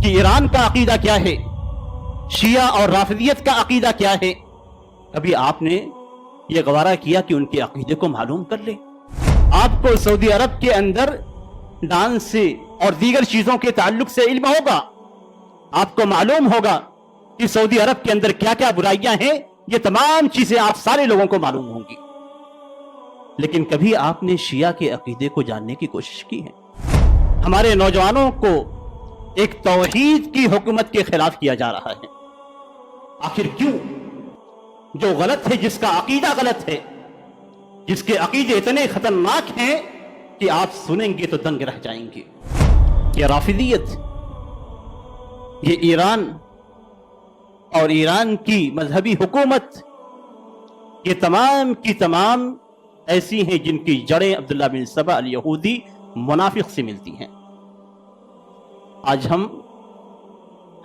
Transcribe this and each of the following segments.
کہ ایران کا عقیدہ کیا ہے، شیعہ اور رافضیت کا عقیدہ کیا ہے، کبھی آپ نے یہ گوارا کیا کہ ان کے عقیدے کو معلوم کر لیں؟ آپ کو سعودی عرب کے اندر ڈانس سے اور دیگر چیزوں کے تعلق سے علم ہوگا، آپ کو معلوم ہوگا کہ سعودی عرب کے اندر کیا کیا برائیاں ہیں، یہ تمام چیزیں آپ سارے لوگوں کو معلوم ہوں گی، لیکن کبھی آپ نے شیعہ کے عقیدے کو جاننے کی کوشش کی ہے؟ ہمارے نوجوانوں کو ایک توحید کی حکومت کے خلاف کیا جا رہا ہے، آخر کیوں؟ جو غلط ہے، جس کا عقیدہ غلط ہے، جس کے عقیدے اتنے خطرناک ہیں کہ آپ سنیں گے تو دنگ رہ جائیں گے۔ یہ رافضیت، یہ ایران اور ایران کی مذہبی حکومت، یہ تمام کی تمام ایسی ہیں جن کی جڑیں عبداللہ بن سبا الیہودی منافق سے ملتی ہیں۔ آج ہم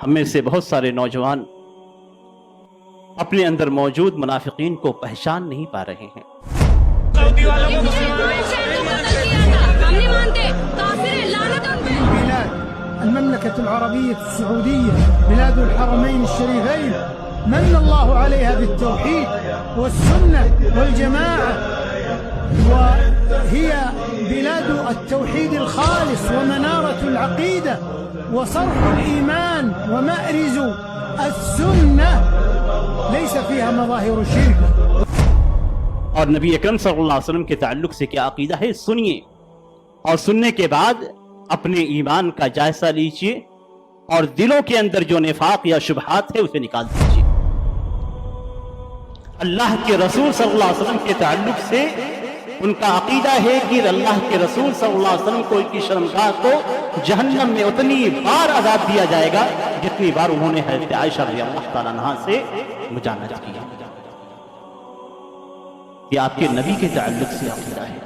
میں سے بہت سارے نوجوان اپنے اندر موجود منافقین کو پہچان نہیں پا رہے ہیں۔ المملكة العربية السعودية بلاد الحرمين الشريفين من الله عليها بالتوحيد والسنة والجماعة، وهي بلاد التوحيد الخالص ومنارة العقيدة وصرح الإيمان ومأرز السنة ليس فيها مظاهر الشرك۔ اور نبی اکرم صلی اللہ علیہ وسلم کے تعلق سے کیا عقیدہ ہے، سنیے، اور سننے کے بعد اپنے ایمان کا جائزہ لیجئے اور دلوں کے اندر جو نفاق یا شبہات ہے اسے نکال دیجئے۔ اللہ کے رسول صلی اللہ علیہ وسلم کے تعلق سے ان کا عقیدہ ہے کہ اللہ کے رسول صلی اللہ علیہ وسلم کو کی شرمگاہ کو جہنم میں اتنی بار عذاب دیا جائے گا جتنی بار انہوں نے حضرت عائشہ رضی اللہ تعالیٰ عنہا سے مجانت کی۔ یہ آپ کے نبی کے تعلق سے عقیدہ ہے۔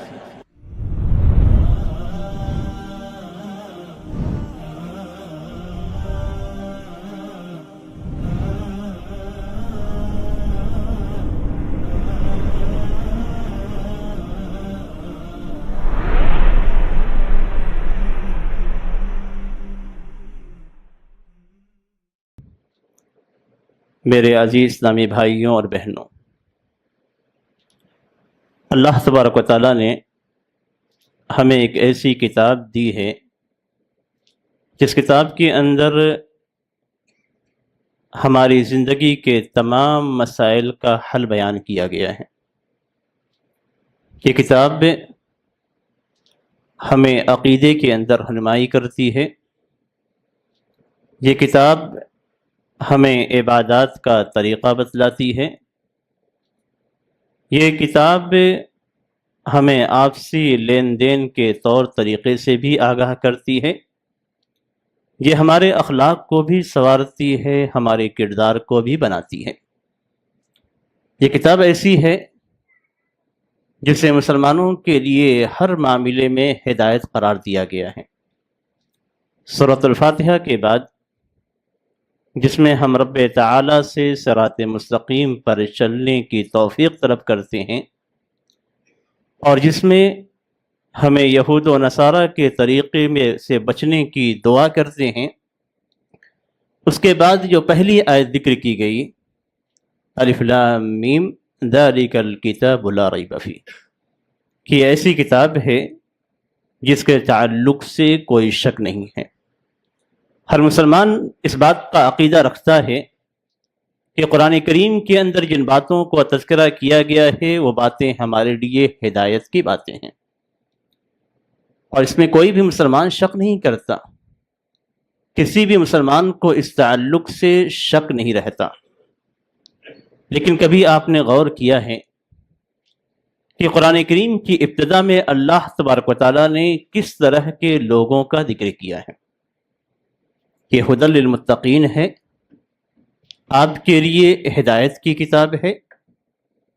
میرے عزیز اسلامی بھائیوں اور بہنوں، اللہ تبارک و تعالیٰ نے ہمیں ایک ایسی کتاب دی ہے جس کتاب کے اندر ہماری زندگی کے تمام مسائل کا حل بیان کیا گیا ہے۔ یہ کتاب ہمیں عقیدے کے اندر رہنمائی کرتی ہے، یہ کتاب ہمیں عبادات کا طریقہ بتلاتی ہے، یہ کتاب ہمیں آپسی لین دین کے طور طریقے سے بھی آگاہ کرتی ہے، یہ ہمارے اخلاق کو بھی سنوارتی ہے، ہمارے کردار کو بھی بناتی ہے۔ یہ کتاب ایسی ہے جسے مسلمانوں کے لیے ہر معاملے میں ہدایت قرار دیا گیا ہے۔ سورۃ الفاتحہ کے بعد جس میں ہم رب تعالیٰ سے صراط مستقیم پر چلنے کی توفیق طلب کرتے ہیں، اور جس میں ہمیں یہود و نصارہ کے طریقے میں سے بچنے کی دعا کرتے ہیں، اس کے بعد جو پہلی آیت ذکر کی گئی، الف لام میم ذالک الکتاب لا ریب فیہ، کہ ایسی کتاب ہے جس کے تعلق سے کوئی شک نہیں ہے۔ ہر مسلمان اس بات کا عقیدہ رکھتا ہے کہ قرآن کریم کے اندر جن باتوں کو تذکرہ کیا گیا ہے وہ باتیں ہمارے لیے ہدایت کی باتیں ہیں، اور اس میں کوئی بھی مسلمان شک نہیں کرتا، کسی بھی مسلمان کو اس تعلق سے شک نہیں رہتا۔ لیکن کبھی آپ نے غور کیا ہے کہ قرآن کریم کی ابتدا میں اللہ تبارک و تعالیٰ نے کس طرح کے لوگوں کا ذکر کیا ہے؟ یہ ھدی للمتقین ہے، آپ کے لیے ہدایت کی کتاب ہے،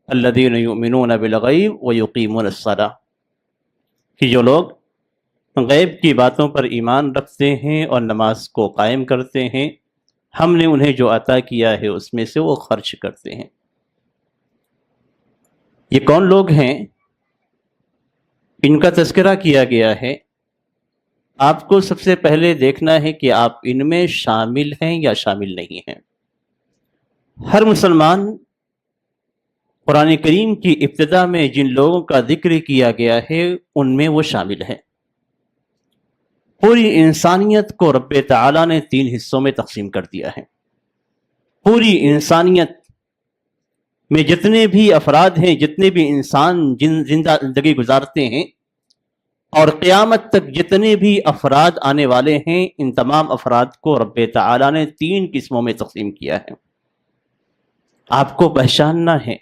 الذین یؤمنون بالغیب ویقیمون الصلاۃ، کہ جو لوگ غیب کی باتوں پر ایمان رکھتے ہیں اور نماز کو قائم کرتے ہیں، ہم نے انہیں جو عطا کیا ہے اس میں سے وہ خرچ کرتے ہیں۔ یہ کون لوگ ہیں؟ ان کا تذکرہ کیا گیا ہے آپ کو سب سے پہلے دیکھنا ہے کہ آپ ان میں شامل ہیں یا شامل نہیں ہیں۔ ہر مسلمان قرآن کریم کی ابتدا میں جن لوگوں کا ذکر کیا گیا ہے ان میں وہ شامل ہے۔ پوری انسانیت کو رب تعالیٰ نے 3 حصوں میں تقسیم کر دیا ہے۔ پوری انسانیت میں جتنے بھی افراد ہیں، جتنے بھی انسان زندہ زندگی گزارتے ہیں اور قیامت تک جتنے بھی افراد آنے والے ہیں، ان تمام افراد کو رب تعالیٰ نے 3 قسموں میں تقسیم کیا ہے۔ آپ کو پہچاننا ہے،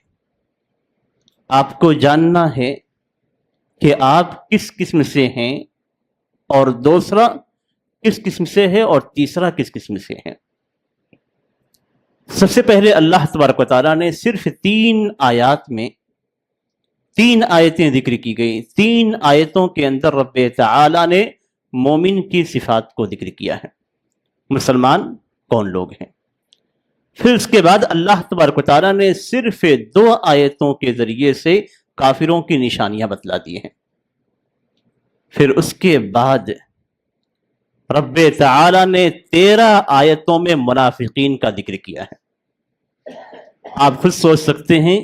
آپ کو جاننا ہے کہ آپ کس قسم سے ہیں، اور دوسرا کس قسم سے ہے، اور تیسرا کس قسم سے ہے۔ سب سے پہلے اللہ تبارک و تعالیٰ نے صرف 3 آیات میں 3 آیتیں ذکر کی گئی۔ 3 آیتوں کے اندر رب تعالیٰ نے مومن کی صفات کو ذکر کیا ہے، مسلمان کون لوگ ہیں۔ پھر اس کے بعد اللہ تبارک و تعالیٰ نے صرف 2 آیتوں کے ذریعے سے کافروں کی نشانیاں بتلا دی ہیں۔ پھر اس کے بعد رب تعالیٰ نے 13 آیتوں میں منافقین کا ذکر کیا ہے۔ آپ خود سوچ سکتے ہیں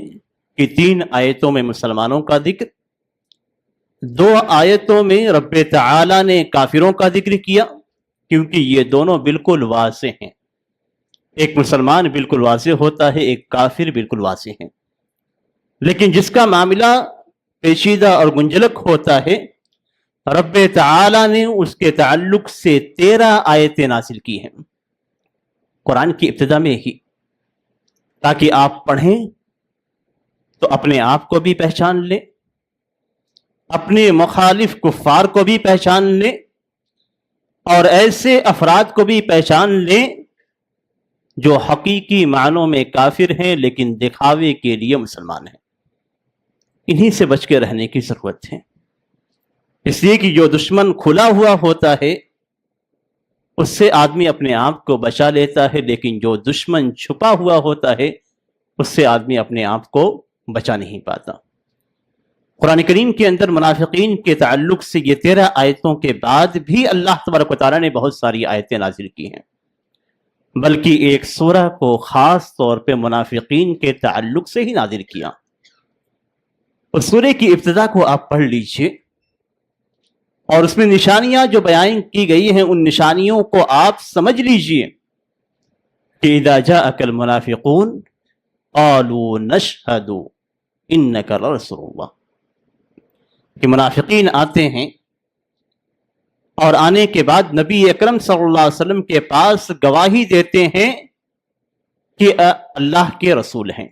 کہ 3 آیتوں میں مسلمانوں کا ذکر، 2 آیتوں میں رب تعالیٰ نے کافروں کا ذکر کیا، کیونکہ یہ دونوں بالکل واضح ہیں۔ ایک مسلمان بالکل واضح ہوتا ہے، ایک کافر بالکل واضح ہے، لیکن جس کا معاملہ پیچیدہ اور گنجلک ہوتا ہے، رب تعالیٰ نے اس کے تعلق سے 13 آیتیں نازل کی ہیں قرآن کی ابتدا میں ہی، تاکہ آپ پڑھیں تو اپنے آپ کو بھی پہچان لیں، اپنے مخالف کفار کو بھی پہچان لیں، اور ایسے افراد کو بھی پہچان لیں جو حقیقی معنوں میں کافر ہیں لیکن دکھاوے کے لیے مسلمان ہیں۔ انہی سے بچ کے رہنے کی ضرورت ہے، اس لیے کہ جو دشمن کھلا ہوا ہوتا ہے اس سے آدمی اپنے آپ کو بچا لیتا ہے، لیکن جو دشمن چھپا ہوا ہوتا ہے اس سے آدمی اپنے آپ کو بچا نہیں پاتا۔ قرآن کریم کے اندر منافقین کے تعلق سے یہ 13 آیتوں کے بعد بھی اللہ تبارک و تعالیٰ نے بہت ساری آیتیں نازل کی ہیں، بلکہ ایک سورہ کو خاص طور پہ منافقین کے تعلق سے ہی نازل کیا۔ اس سورہ کی ابتدا کو آپ پڑھ لیجئے، اور اس میں نشانیاں جو بیان کی گئی ہیں ان نشانیوں کو آپ سمجھ لیجئے کہ اذا جاءک المنافقون قالوا نشہد انک لرسول اللہ، کہ منافقین آتے ہیں اور آنے کے بعد نبی اکرم صلی اللہ علیہ وسلم کے پاس گواہی دیتے ہیں کہ اللہ کے رسول ہیں۔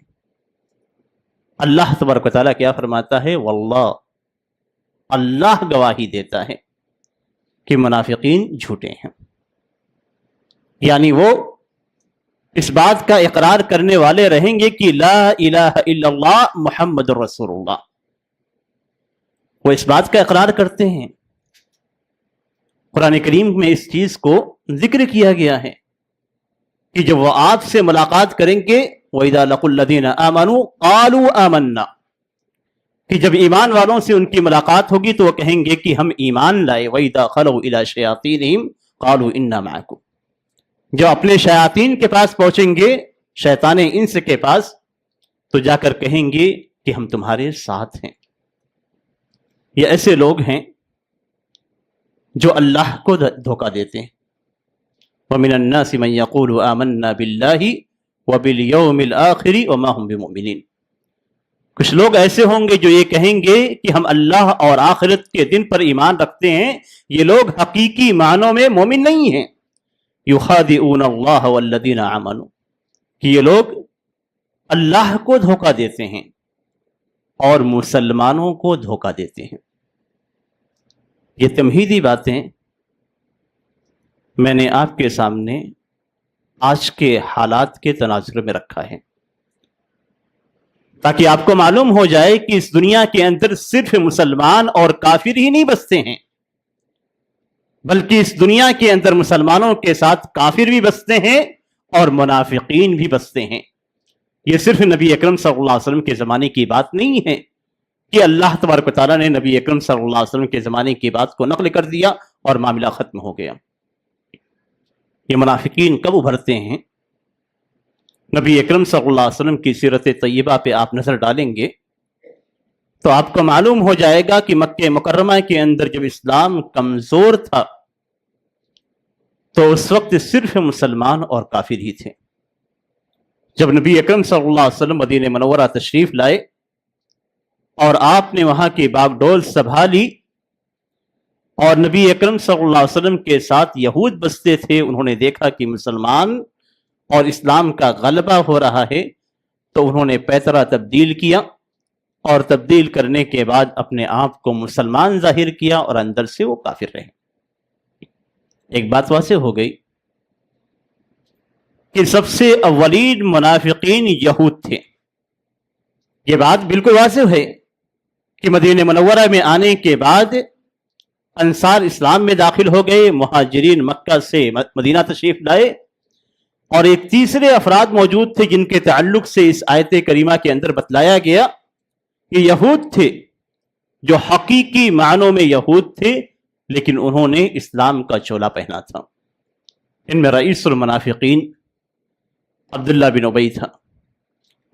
اللہ تبارک و تعالیٰ کیا فرماتا ہے؟ واللہ، اللہ گواہی دیتا ہے کہ منافقین جھوٹے ہیں، یعنی وہ اس بات کا اقرار کرنے والے رہیں گے کہ لا الہ الا اللہ محمد رسول اللہ، وہ اس بات کا اقرار کرتے ہیں۔ قرآن کریم میں اس چیز کو ذکر کیا گیا ہے کہ جب وہ آپ سے ملاقات کریں گے وَإِذَا لَقُوا الَّذِينَ آمَنُوا قَالُوا آمَنَّا، کہ جب ایمان والوں سے ان کی ملاقات ہوگی تو وہ کہیں گے کہ ہم ایمان لائے۔ وَإِذَا خَلَوْا إِلَىٰ شَيَاطِينِهِمْ قَالُوا إِنَّا مَعَكُمْ، جو اپنے شیاطین کے پاس پہنچیں گے، شیطان انس کے پاس، تو جا کر کہیں گے کہ ہم تمہارے ساتھ ہیں۔ یہ ایسے لوگ ہیں جو اللہ کو دھوکہ دیتے ہیں۔ وَمِنَ النَّاسِ مَن يَقُولُ آمَنَّا بِاللَّهِ وَبِالْيَوْمِ الْآخِرِ وَمَا هُمْ بِمُؤْمِنِينَ، کچھ لوگ ایسے ہوں گے جو یہ کہیں گے کہ ہم اللہ اور آخرت کے دن پر ایمان رکھتے ہیں، یہ لوگ حقیقی معنوں میں مومن نہیں ہیں۔ یخادعون اللہ والذین آمنوا، کہ یہ لوگ اللہ کو دھوکہ دیتے ہیں اور مسلمانوں کو دھوکہ دیتے ہیں۔ یہ تمہیدی باتیں میں نے آپ کے سامنے آج کے حالات کے تناظر میں رکھا ہے، تاکہ آپ کو معلوم ہو جائے کہ اس دنیا کے اندر صرف مسلمان اور کافر ہی نہیں بستے ہیں، بلکہ اس دنیا کے اندر مسلمانوں کے ساتھ کافر بھی بستے ہیں اور منافقین بھی بستے ہیں۔ یہ صرف نبی اکرم صلی اللہ علیہ وسلم کے زمانے کی بات نہیں ہے کہ اللہ تبارک و تعالیٰ نے نبی اکرم صلی اللہ علیہ وسلم کے زمانے کی بات کو نقل کر دیا اور معاملہ ختم ہو گیا۔ یہ منافقین کب ابھرتے ہیں؟ نبی اکرم صلی اللہ علیہ وسلم کی سیرت طیبہ پہ آپ نظر ڈالیں گے تو آپ کو معلوم ہو جائے گا کہ مکہ مکرمہ کے اندر جب اسلام کمزور تھا تو اس وقت صرف مسلمان اور کافر ہی تھے۔ جب نبی اکرم صلی اللہ علیہ وسلم مدینہ منورہ تشریف لائے اور آپ نے وہاں کی باغ ڈول سنبھالی اور نبی اکرم صلی اللہ علیہ وسلم کے ساتھ یہود بستے تھے، انہوں نے دیکھا کہ مسلمان اور اسلام کا غلبہ ہو رہا ہے تو انہوں نے پیترا تبدیل کیا اور تبدیل کرنے کے بعد اپنے آپ کو مسلمان ظاہر کیا اور اندر سے وہ کافر رہے۔ ایک بات واضح ہو گئی کہ سب سے اولین منافقین یہود تھے۔ یہ بات بالکل واضح ہے کہ مدینہ منورہ میں آنے کے بعد انصار اسلام میں داخل ہو گئے، مہاجرین مکہ سے مدینہ تشریف لائے، اور ایک تیسرے افراد موجود تھے جن کے تعلق سے اس آیت کریمہ کے اندر بتلایا گیا کہ یہود تھے جو حقیقی معنوں میں یہود تھے لیکن انہوں نے اسلام کا چولا پہنا تھا۔ ان میں رئیس المنافقین عبداللہ بن ابی تھا۔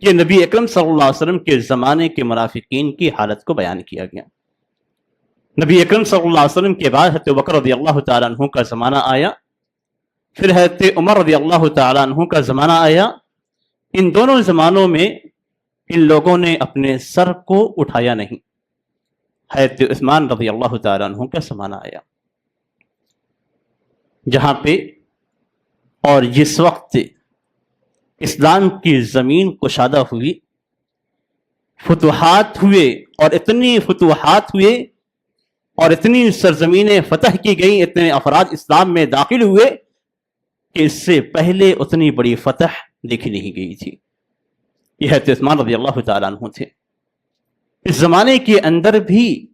یہ نبی اکرم صلی اللہ علیہ وسلم کے زمانے کے منافقین کی حالت کو بیان کیا گیا۔ نبی اکرم صلی اللہ علیہ وسلم کے بعد حضرت بکر رضی اللہ تعالیٰ عنہ کا زمانہ آیا، پھر حضرت عمر رضی اللہ تعالیٰ عنہ کا زمانہ آیا۔ ان دونوں زمانوں میں ان لوگوں نے اپنے سر کو اٹھایا نہیں۔ حضرت عثمان رضی اللہ تعالیٰ عنہ کا زمانہ آیا جہاں پہ اور جس وقت اسلام کی زمین کشادہ ہوئی، فتوحات ہوئے، اور اتنی فتوحات ہوئے اور اتنی سرزمینیں فتح کی گئیں، اتنے افراد اسلام میں داخل ہوئے کہ اس سے پہلے اتنی بڑی فتح دیکھی نہیں گئی تھی۔ یہ حضرت عثمان رضی اللہ تعالیٰ عنہ تھے۔ اس زمانے کے اندر بھی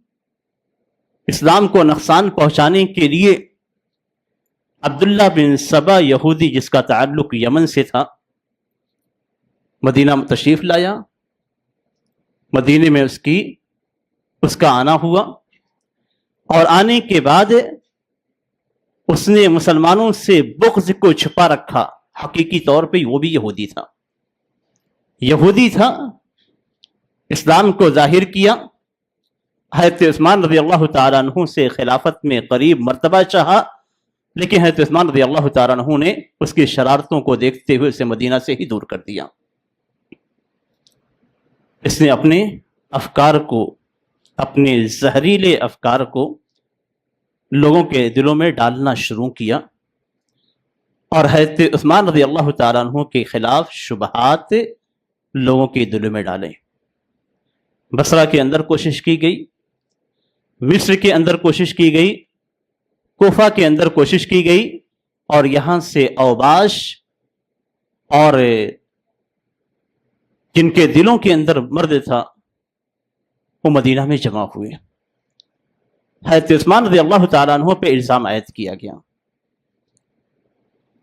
اسلام کو نقصان پہنچانے کے لیے عبداللہ بن سبا یہودی، جس کا تعلق یمن سے تھا، مدینہ تشریف لایا۔ مدینے میں اس کا آنا ہوا، اور آنے کے بعد اس نے مسلمانوں سے بغض کو چھپا رکھا۔ حقیقی طور پہ وہ بھی یہودی تھا، اسلام کو ظاہر کیا۔ حضرت عثمان رضی اللہ تعالیٰ عنہ سے خلافت میں قریب مرتبہ چاہا، لیکن حضرت عثمان رضی اللہ تعالیٰ عنہ نے اس کی شرارتوں کو دیکھتے ہوئے اسے مدینہ سے ہی دور کر دیا۔ اس نے اپنے افکار کو، اپنے زہریلے افکار کو لوگوں کے دلوں میں ڈالنا شروع کیا، اور حضرت عثمان رضی اللہ تعالیٰ عنہ کے خلاف شبہات لوگوں کے دلوں میں ڈالے۔ بصرہ کے اندر کوشش کی گئی، مصر کے اندر کوشش کی گئی، کوفہ کے اندر کوشش کی گئی، اور یہاں سے اوباش اور جن کے دلوں کے اندر مرد تھا وہ مدینہ میں جمع ہوئے۔ حضرت عثمان رضی اللہ تعالیٰ عنہ پہ الزام عائد کیا گیا۔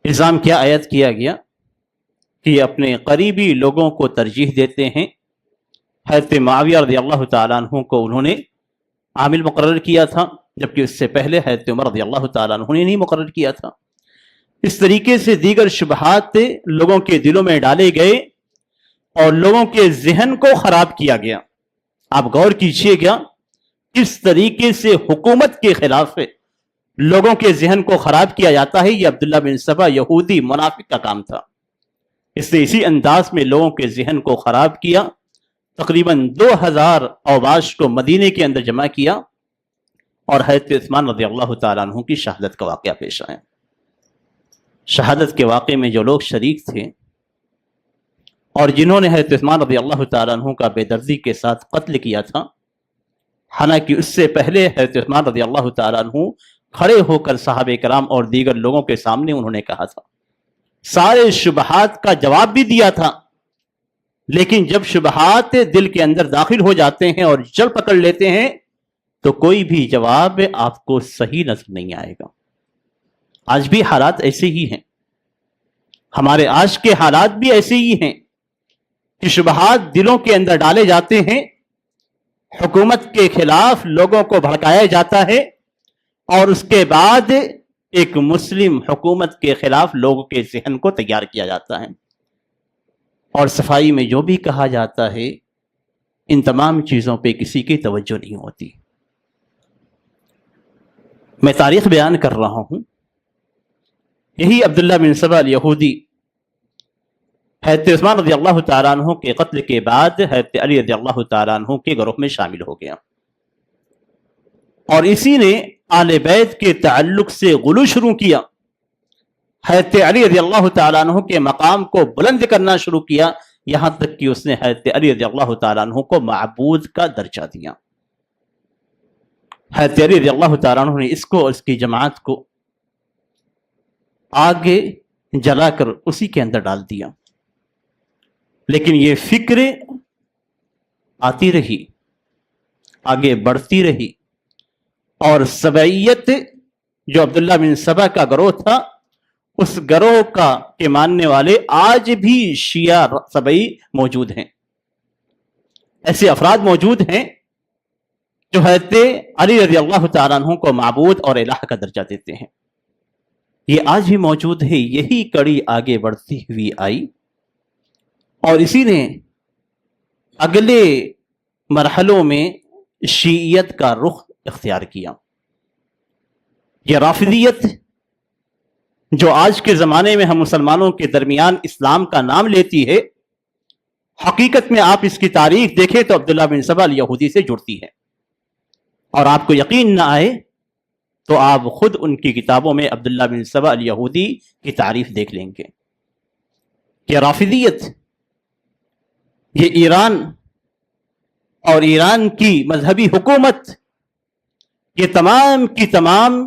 الزام کیا عائد کیا گیا کہ یہ اپنے قریبی لوگوں کو ترجیح دیتے ہیں۔ حضرت معاویہ رضی اللہ تعالیٰ عنہ کو انہوں نے عامل مقرر کیا تھا، جبکہ اس سے پہلے حضرت عمر رضی اللہ تعالیٰ عنہ نے نہیں مقرر کیا تھا۔ اس طریقے سے دیگر شبہات لوگوں کے دلوں میں ڈالے گئے اور لوگوں کے ذہن کو خراب کیا گیا۔ آپ غور کیجئے گا کس طریقے سے حکومت کے خلاف لوگوں کے ذہن کو خراب کیا جاتا ہے۔ یہ عبداللہ بن سبا یہودی منافق کا کام تھا۔ اس نے اسی انداز میں لوگوں کے ذہن کو خراب کیا، تقریباً 2000 اوباش کو مدینے کے اندر جمع کیا، اور حضرت عثمان رضی اللہ تعالیٰ عنہ کی شہادت کا واقعہ پیش آیا۔ شہادت کے واقعے میں جو لوگ شریک تھے اور جنہوں نے حضرت عثمان رضی اللہ تعالیٰ عنہ کا بے دردی کے ساتھ قتل کیا تھا، حالانکہ اس سے پہلے حضرت عثمان رضی اللہ تعالیٰ عنہ کھڑے ہو کر صحابہ کرام اور دیگر لوگوں کے سامنے انہوں نے کہا تھا، سارے شبہات کا جواب بھی دیا تھا، لیکن جب شبہات دل کے اندر داخل ہو جاتے ہیں اور جڑ پکڑ لیتے ہیں تو کوئی بھی جواب آپ کو صحیح نظر نہیں آئے گا۔ آج بھی حالات ایسے ہی ہیں، ہمارے آج کے حالات بھی ایسے ہی ہیں کہ شبہات دلوں کے اندر ڈالے جاتے ہیں، حکومت کے خلاف لوگوں کو بھڑکایا جاتا ہے، اور اس کے بعد ایک مسلم حکومت کے خلاف لوگوں کے ذہن کو تیار کیا جاتا ہے، اور صفائی میں جو بھی کہا جاتا ہے ان تمام چیزوں پہ کسی کی توجہ نہیں ہوتی۔ میں تاریخ بیان کر رہا ہوں، یہی عبداللہ بن سبا الیہودی حضرت عثمان رضی اللہ تعالیٰ عنہ کے قتل کے بعد حضرت علی رضی اللہ تعالیٰ عنہ کے گروہ میں شامل ہو گیا، اور اسی نے آل بیت کے تعلق سے غلو شروع کیا، حضرت علی رضی اللہ تعالیٰ عنہ کے مقام کو بلند کرنا شروع کیا، یہاں تک کہ اس نے حضرت علی رضی اللہ تعالیٰ عنہ کو معبود کا درجہ دیا۔ حضرت علی رضی اللہ تعالیٰ عنہ نے اس کو اور اس کی جماعت کو آگے جلا کر اسی کے اندر ڈال دیا، لیکن یہ فکر آتی رہی، آگے بڑھتی رہی، اور سبعیت جو عبداللہ بن سبا کا گروہ تھا، اس گروہ کے ماننے والے آج بھی شیعہ سبعی موجود ہیں۔ ایسے افراد موجود ہیں جو حضرت علی رضی اللہ تعالیٰ عنہ کو معبود اور الہ کا درجہ دیتے ہیں، یہ آج بھی موجود ہے۔ یہی کڑی آگے بڑھتی ہوئی آئی، اور اسی نے اگلے مرحلوں میں شیعیت کا رخ اختیار کیا۔ یہ رافضیت جو آج کے زمانے میں ہم مسلمانوں کے درمیان اسلام کا نام لیتی ہے، حقیقت میں آپ اس کی تاریخ دیکھیں تو عبداللہ بن سبا الیہودی سے جڑتی ہے، اور آپ کو یقین نہ آئے تو آپ خود ان کی کتابوں میں عبداللہ بن سبا الیہودی کی تعریف دیکھ لیں گے کہ رافضیت یہ ایران اور ایران کی مذہبی حکومت، یہ تمام کی تمام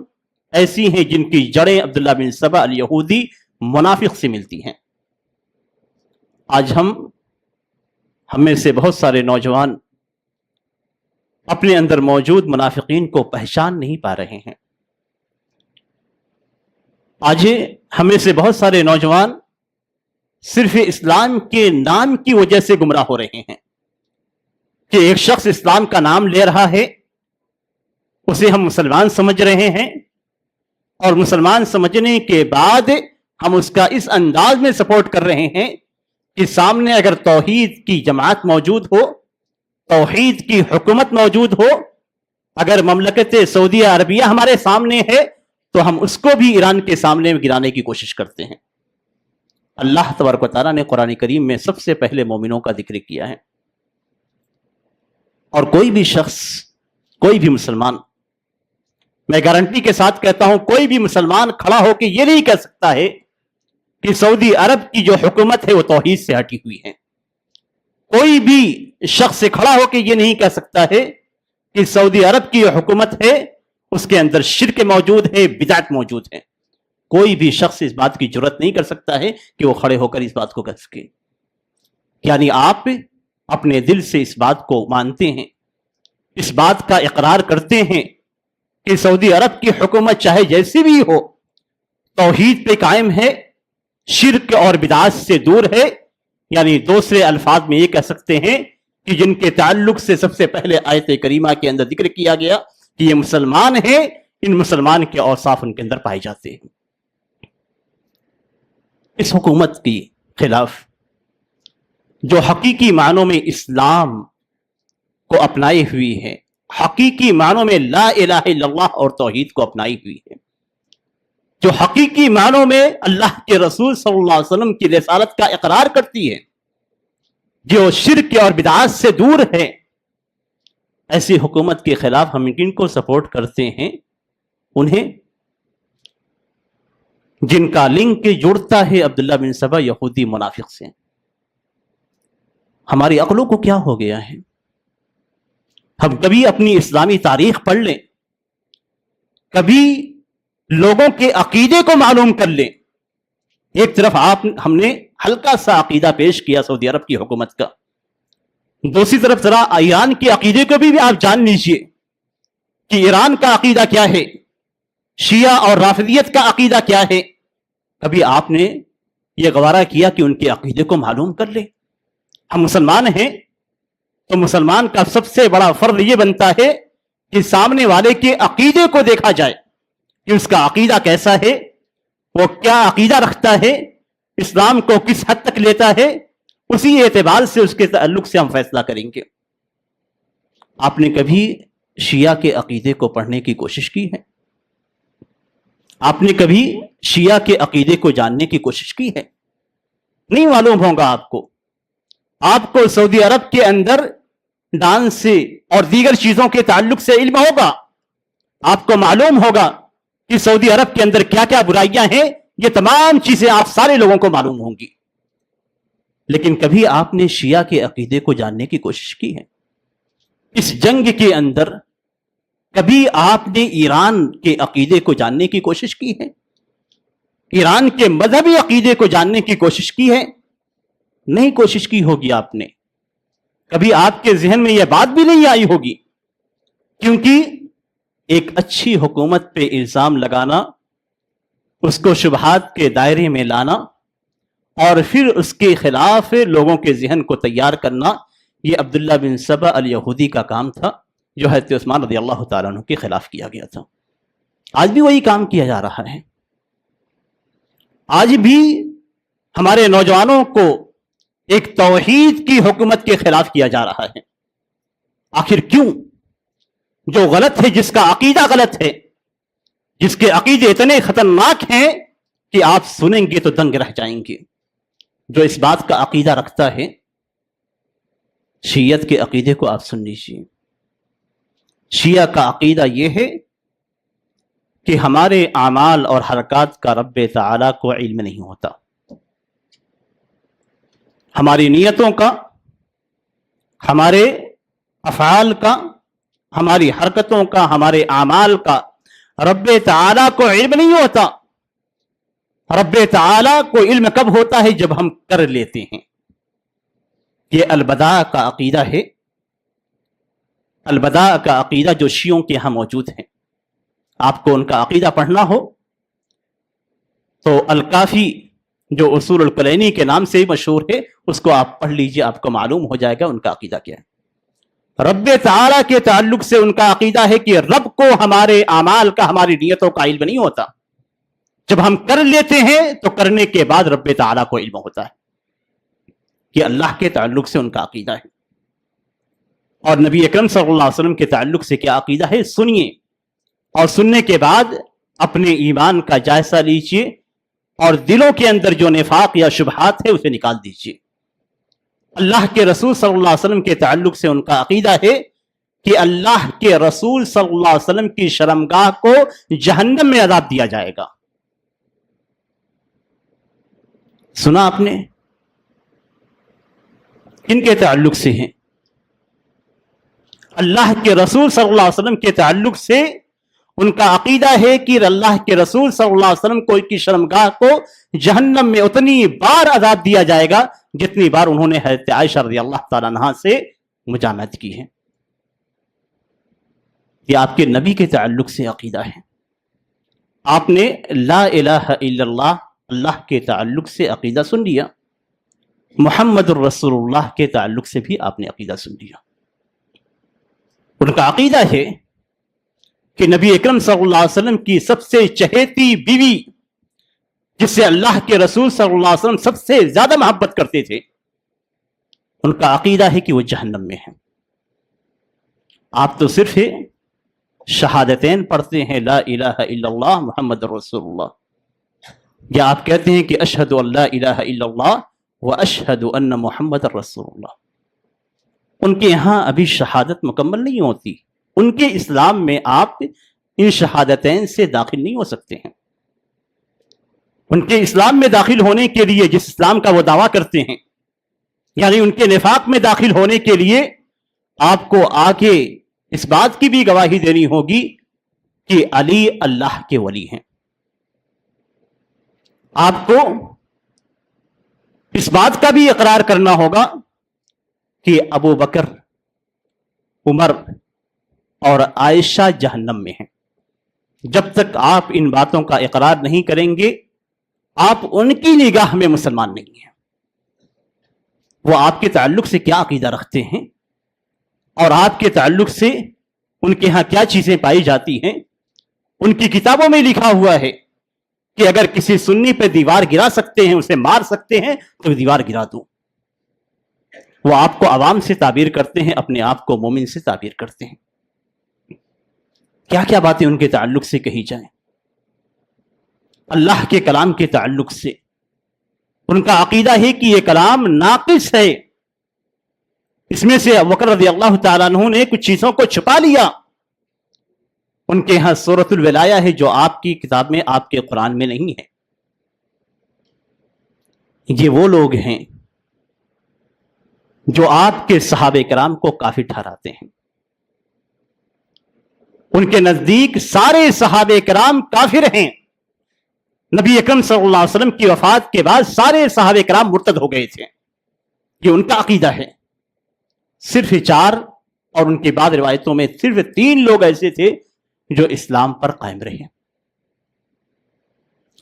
ایسی ہیں جن کی جڑیں عبداللہ بن سبا الیہودی منافق سے ملتی ہیں۔ آج ہم میں سے بہت سارے نوجوان اپنے اندر موجود منافقین کو پہچان نہیں پا رہے ہیں۔ آج ہمیں سے بہت سارے نوجوان صرف اسلام کے نام کی وجہ سے گمراہ ہو رہے ہیں کہ ایک شخص اسلام کا نام لے رہا ہے، اسے ہم مسلمان سمجھ رہے ہیں، اور مسلمان سمجھنے کے بعد ہم اس کا اس انداز میں سپورٹ کر رہے ہیں کہ سامنے اگر توحید کی جماعت موجود ہو، توحید کی حکومت موجود ہو، اگر مملکت سعودی عربیہ ہمارے سامنے ہے تو ہم اس کو بھی ایران کے سامنے گرانے کی کوشش کرتے ہیں۔ اللہ تبارک و تعالیٰ نے قرآن کریم میں سب سے پہلے مومنوں کا ذکر کیا ہے، اور کوئی بھی شخص، کوئی بھی مسلمان، میں گارنٹی کے ساتھ کہتا ہوں کوئی بھی مسلمان کھڑا ہو کے یہ نہیں کہہ سکتا ہے کہ سعودی عرب کی جو حکومت ہے وہ توحید سے ہٹی ہوئی ہے۔ کوئی بھی شخص کھڑا ہو کے یہ نہیں کہہ سکتا ہے کہ سعودی عرب کی جو حکومت ہے اس کے اندر شرک موجود ہے، بدعت موجود ہے۔ کوئی بھی شخص اس بات کی جرات نہیں کر سکتا ہے کہ وہ کھڑے ہو کر اس بات کو کہہ سکے۔ یعنی آپ اپنے دل سے اس بات کو مانتے ہیں، اس بات کا اقرار کرتے ہیں کہ سعودی عرب کی حکومت چاہے جیسی بھی ہو توحید پہ قائم ہے، شرک اور بدعات سے دور ہے۔ یعنی دوسرے الفاظ میں یہ کہہ سکتے ہیں کہ جن کے تعلق سے سب سے پہلے آیت کریمہ کے اندر ذکر کیا گیا کہ یہ مسلمان ہیں، ان مسلمان کے اوصاف ان کے اندر پائے جاتے ہیں۔ اس حکومت کی خلاف جو حقیقی معنوں میں اسلام کو اپنائی ہوئی ہے، حقیقی معنوں میں لا الہ الا اللہ اور توحید کو اپنائی ہوئی ہے، جو حقیقی معنوں میں اللہ کے رسول صلی اللہ علیہ وسلم کی رسالت کا اقرار کرتی ہے، جو شرک اور بدعات سے دور ہے، ایسی حکومت کے خلاف ہم کن کو سپورٹ کرتے ہیں؟ انہیں جن کا لنک جڑتا ہے عبداللہ بن سبا یہودی منافق سے۔ ہماری عقلوں کو کیا ہو گیا ہے؟ ہم کبھی اپنی اسلامی تاریخ پڑھ لیں، کبھی لوگوں کے عقیدے کو معلوم کر لیں۔ ایک طرف ہم نے ہلکا سا عقیدہ پیش کیا سعودی عرب کی حکومت کا، دوسری طرف ذرا ایران کے عقیدے کو بھی آپ جان لیجئے کہ ایران کا عقیدہ کیا ہے، شیعہ اور رافضیت کا عقیدہ کیا ہے۔ کبھی آپ نے یہ گوارا کیا کہ ان کے عقیدے کو معلوم کر لیں؟ ہم مسلمان ہیں تو مسلمان کا سب سے بڑا فرض یہ بنتا ہے کہ سامنے والے کے عقیدے کو دیکھا جائے، کہ اس کا عقیدہ کیسا ہے، وہ کیا عقیدہ رکھتا ہے، اسلام کو کس حد تک لیتا ہے، اسی اعتبار سے اس کے تعلق سے ہم فیصلہ کریں گے۔ آپ نے کبھی شیعہ کے عقیدے کو پڑھنے کی کوشش کی ہے؟ آپ نے کبھی شیعہ کے عقیدے کو جاننے کی کوشش کی ہے؟ نہیں معلوم ہوگا آپ کو۔ آپ کو سعودی عرب کے اندر ڈانس سے اور دیگر چیزوں کے تعلق سے علم ہوگا، آپ کو معلوم ہوگا کہ سعودی عرب کے اندر کیا کیا برائیاں ہیں، یہ تمام چیزیں آپ سارے لوگوں کو معلوم ہوں گی، لیکن کبھی آپ نے شیعہ کے عقیدے کو جاننے کی کوشش کی ہے؟ اس جنگ کے اندر کبھی آپ نے ایران کے عقیدے کو جاننے کی کوشش کی ہے؟ ایران کے مذہبی عقیدے کو جاننے کی کوشش کی ہے؟ نہیں کوشش کی ہوگی آپ نے، کبھی آپ کے ذہن میں یہ بات بھی نہیں آئی ہوگی، کیونکہ ایک اچھی حکومت پہ الزام لگانا، اس کو شبہات کے دائرے میں لانا اور پھر اس کے خلاف لوگوں کے ذہن کو تیار کرنا، یہ عبداللہ بن سبا الیہودی کا کام تھا جو حضرت عثمان رضی اللہ تعالیٰ عنہ کے خلاف کیا گیا تھا۔ آج بھی وہی کام کیا جا رہا ہے، آج بھی ہمارے نوجوانوں کو ایک توحید کی حکومت کے خلاف کیا جا رہا ہے۔ آخر کیوں؟ جو غلط ہے، جس کا عقیدہ غلط ہے، جس کے عقیدے اتنے خطرناک ہیں کہ آپ سنیں گے تو دنگ رہ جائیں گے۔ جو اس بات کا عقیدہ رکھتا ہے، شیعت کے عقیدے کو آپ سن لیجیے۔ شیعہ کا عقیدہ یہ ہے کہ ہمارے اعمال اور حرکات کا رب تعالیٰ کو علم نہیں ہوتا، ہماری نیتوں کا، ہمارے افعال کا، ہماری حرکتوں کا، ہمارے اعمال کا رب تعالیٰ کو علم نہیں ہوتا۔ رب تعالیٰ کو علم کب ہوتا ہے؟ جب ہم کر لیتے ہیں۔ یہ البداع کا عقیدہ ہے، البداع کا عقیدہ جو شیعوں کے ہاں موجود ہے۔ آپ کو ان کا عقیدہ پڑھنا ہو تو الکافی جو اصول الکلینی کے نام سے مشہور ہے، اس کو آپ پڑھ لیجئے، آپ کو معلوم ہو جائے گا ان کا عقیدہ کیا ہے۔ رب تعالیٰ کے تعلق سے ان کا عقیدہ ہے کہ رب کو ہمارے اعمال کا، ہماری نیتوں کا علم نہیں ہوتا، جب ہم کر لیتے ہیں تو کرنے کے بعد رب تعالیٰ کو علم ہوتا ہے۔ یہ اللہ کے تعلق سے ان کا عقیدہ ہے۔ اور نبی اکرم صلی اللہ علیہ وسلم کے تعلق سے کیا عقیدہ ہے، سنیے، اور سننے کے بعد اپنے ایمان کا جائزہ لیجئے اور دلوں کے اندر جو نفاق یا شبہات ہے اسے نکال دیجئے۔ اللہ کے رسول صلی اللہ علیہ وسلم کے تعلق سے ان کا عقیدہ ہے کہ اللہ کے رسول صلی اللہ علیہ وسلم کی شرمگاہ کو جہنم میں عذاب دیا جائے گا۔ سنا آپ نے؟ کن کے تعلق سے ہیں؟ اللہ کے رسول صلی اللہ علیہ وسلم کے تعلق سے ان کا عقیدہ ہے کہ اللہ کے رسول صلی اللہ علیہ وسلم کو کی شرمگاہ کو جہنم میں اتنی بار عذاب دیا جائے گا جتنی بار انہوں نے حضرت عائشہ رضی اللہ تعالیٰ عنہا سے مجاملت کی ہے۔ یہ آپ کے نبی کے تعلق سے عقیدہ ہے۔ آپ نے لا الہ الا اللہ، اللہ کے تعلق سے عقیدہ سن لیا، محمد الرسول اللہ کے تعلق سے بھی آپ نے عقیدہ سن لیا۔ ان کا عقیدہ ہے کہ نبی اکرم صلی اللہ علیہ وسلم کی سب سے چہیتی بیوی، جس سے اللہ کے رسول صلی اللہ علیہ وسلم سب سے زیادہ محبت کرتے تھے، ان کا عقیدہ ہے کہ وہ جہنم میں ہیں۔ آپ تو صرف شہادتین پڑھتے ہیں، لا الہ الا اللہ محمد رسول اللہ، یا آپ کہتے ہیں کہ اشہد ان لا الہ الا اللہ و اشہد ان محمد رسول اللہ۔ ان کے یہاں ابھی شہادت مکمل نہیں ہوتی، ان کے اسلام میں آپ ان شہادتین سے داخل نہیں ہو سکتے ہیں۔ ان کے اسلام میں داخل ہونے کے لیے، جس اسلام کا وہ دعویٰ کرتے ہیں، یعنی ان کے نفاق میں داخل ہونے کے لیے آپ کو آگے اس بات کی بھی گواہی دینی ہوگی کہ علی اللہ کے ولی ہیں۔ آپ کو اس بات کا بھی اقرار کرنا ہوگا کہ ابو بکر، عمر اور عائشہ جہنم میں ہیں۔ جب تک آپ ان باتوں کا اقرار نہیں کریں گے، آپ ان کی نگاہ میں مسلمان نہیں ہیں۔ وہ آپ کے تعلق سے کیا عقیدہ رکھتے ہیں اور آپ کے تعلق سے ان کے ہاں کیا چیزیں پائی جاتی ہیں، ان کی کتابوں میں لکھا ہوا ہے کہ اگر کسی سنی پہ دیوار گرا سکتے ہیں، اسے مار سکتے ہیں، تو دیوار گرا دو۔ وہ آپ کو عوام سے تعبیر کرتے ہیں، اپنے آپ کو مومن سے تعبیر کرتے ہیں۔ کیا کیا باتیں ان کے تعلق سے کہی جائیں، اللہ کے کلام کے تعلق سے ان کا عقیدہ ہے کہ یہ کلام ناقص ہے، اس میں سے ابو بکر رضی اللہ تعالیٰ عنہ نے کچھ چیزوں کو چھپا لیا۔ ان کے ہاں سورۃ الولایہ ہے جو آپ کی کتاب میں، آپ کے قرآن میں نہیں ہے۔ یہ وہ لوگ ہیں جو آپ کے صحابہ کرام کو کافر ٹھہراتے ہیں۔ ان کے نزدیک سارے صحابہ کرام کافر ہیں۔ نبی اکرم صلی اللہ علیہ وسلم کی وفات کے بعد سارے صحابہ کرام مرتد ہو گئے تھے، یہ ان کا عقیدہ ہے۔ صرف 4 اور ان کے بعد روایتوں میں صرف 3 لوگ ایسے تھے جو اسلام پر قائم رہے۔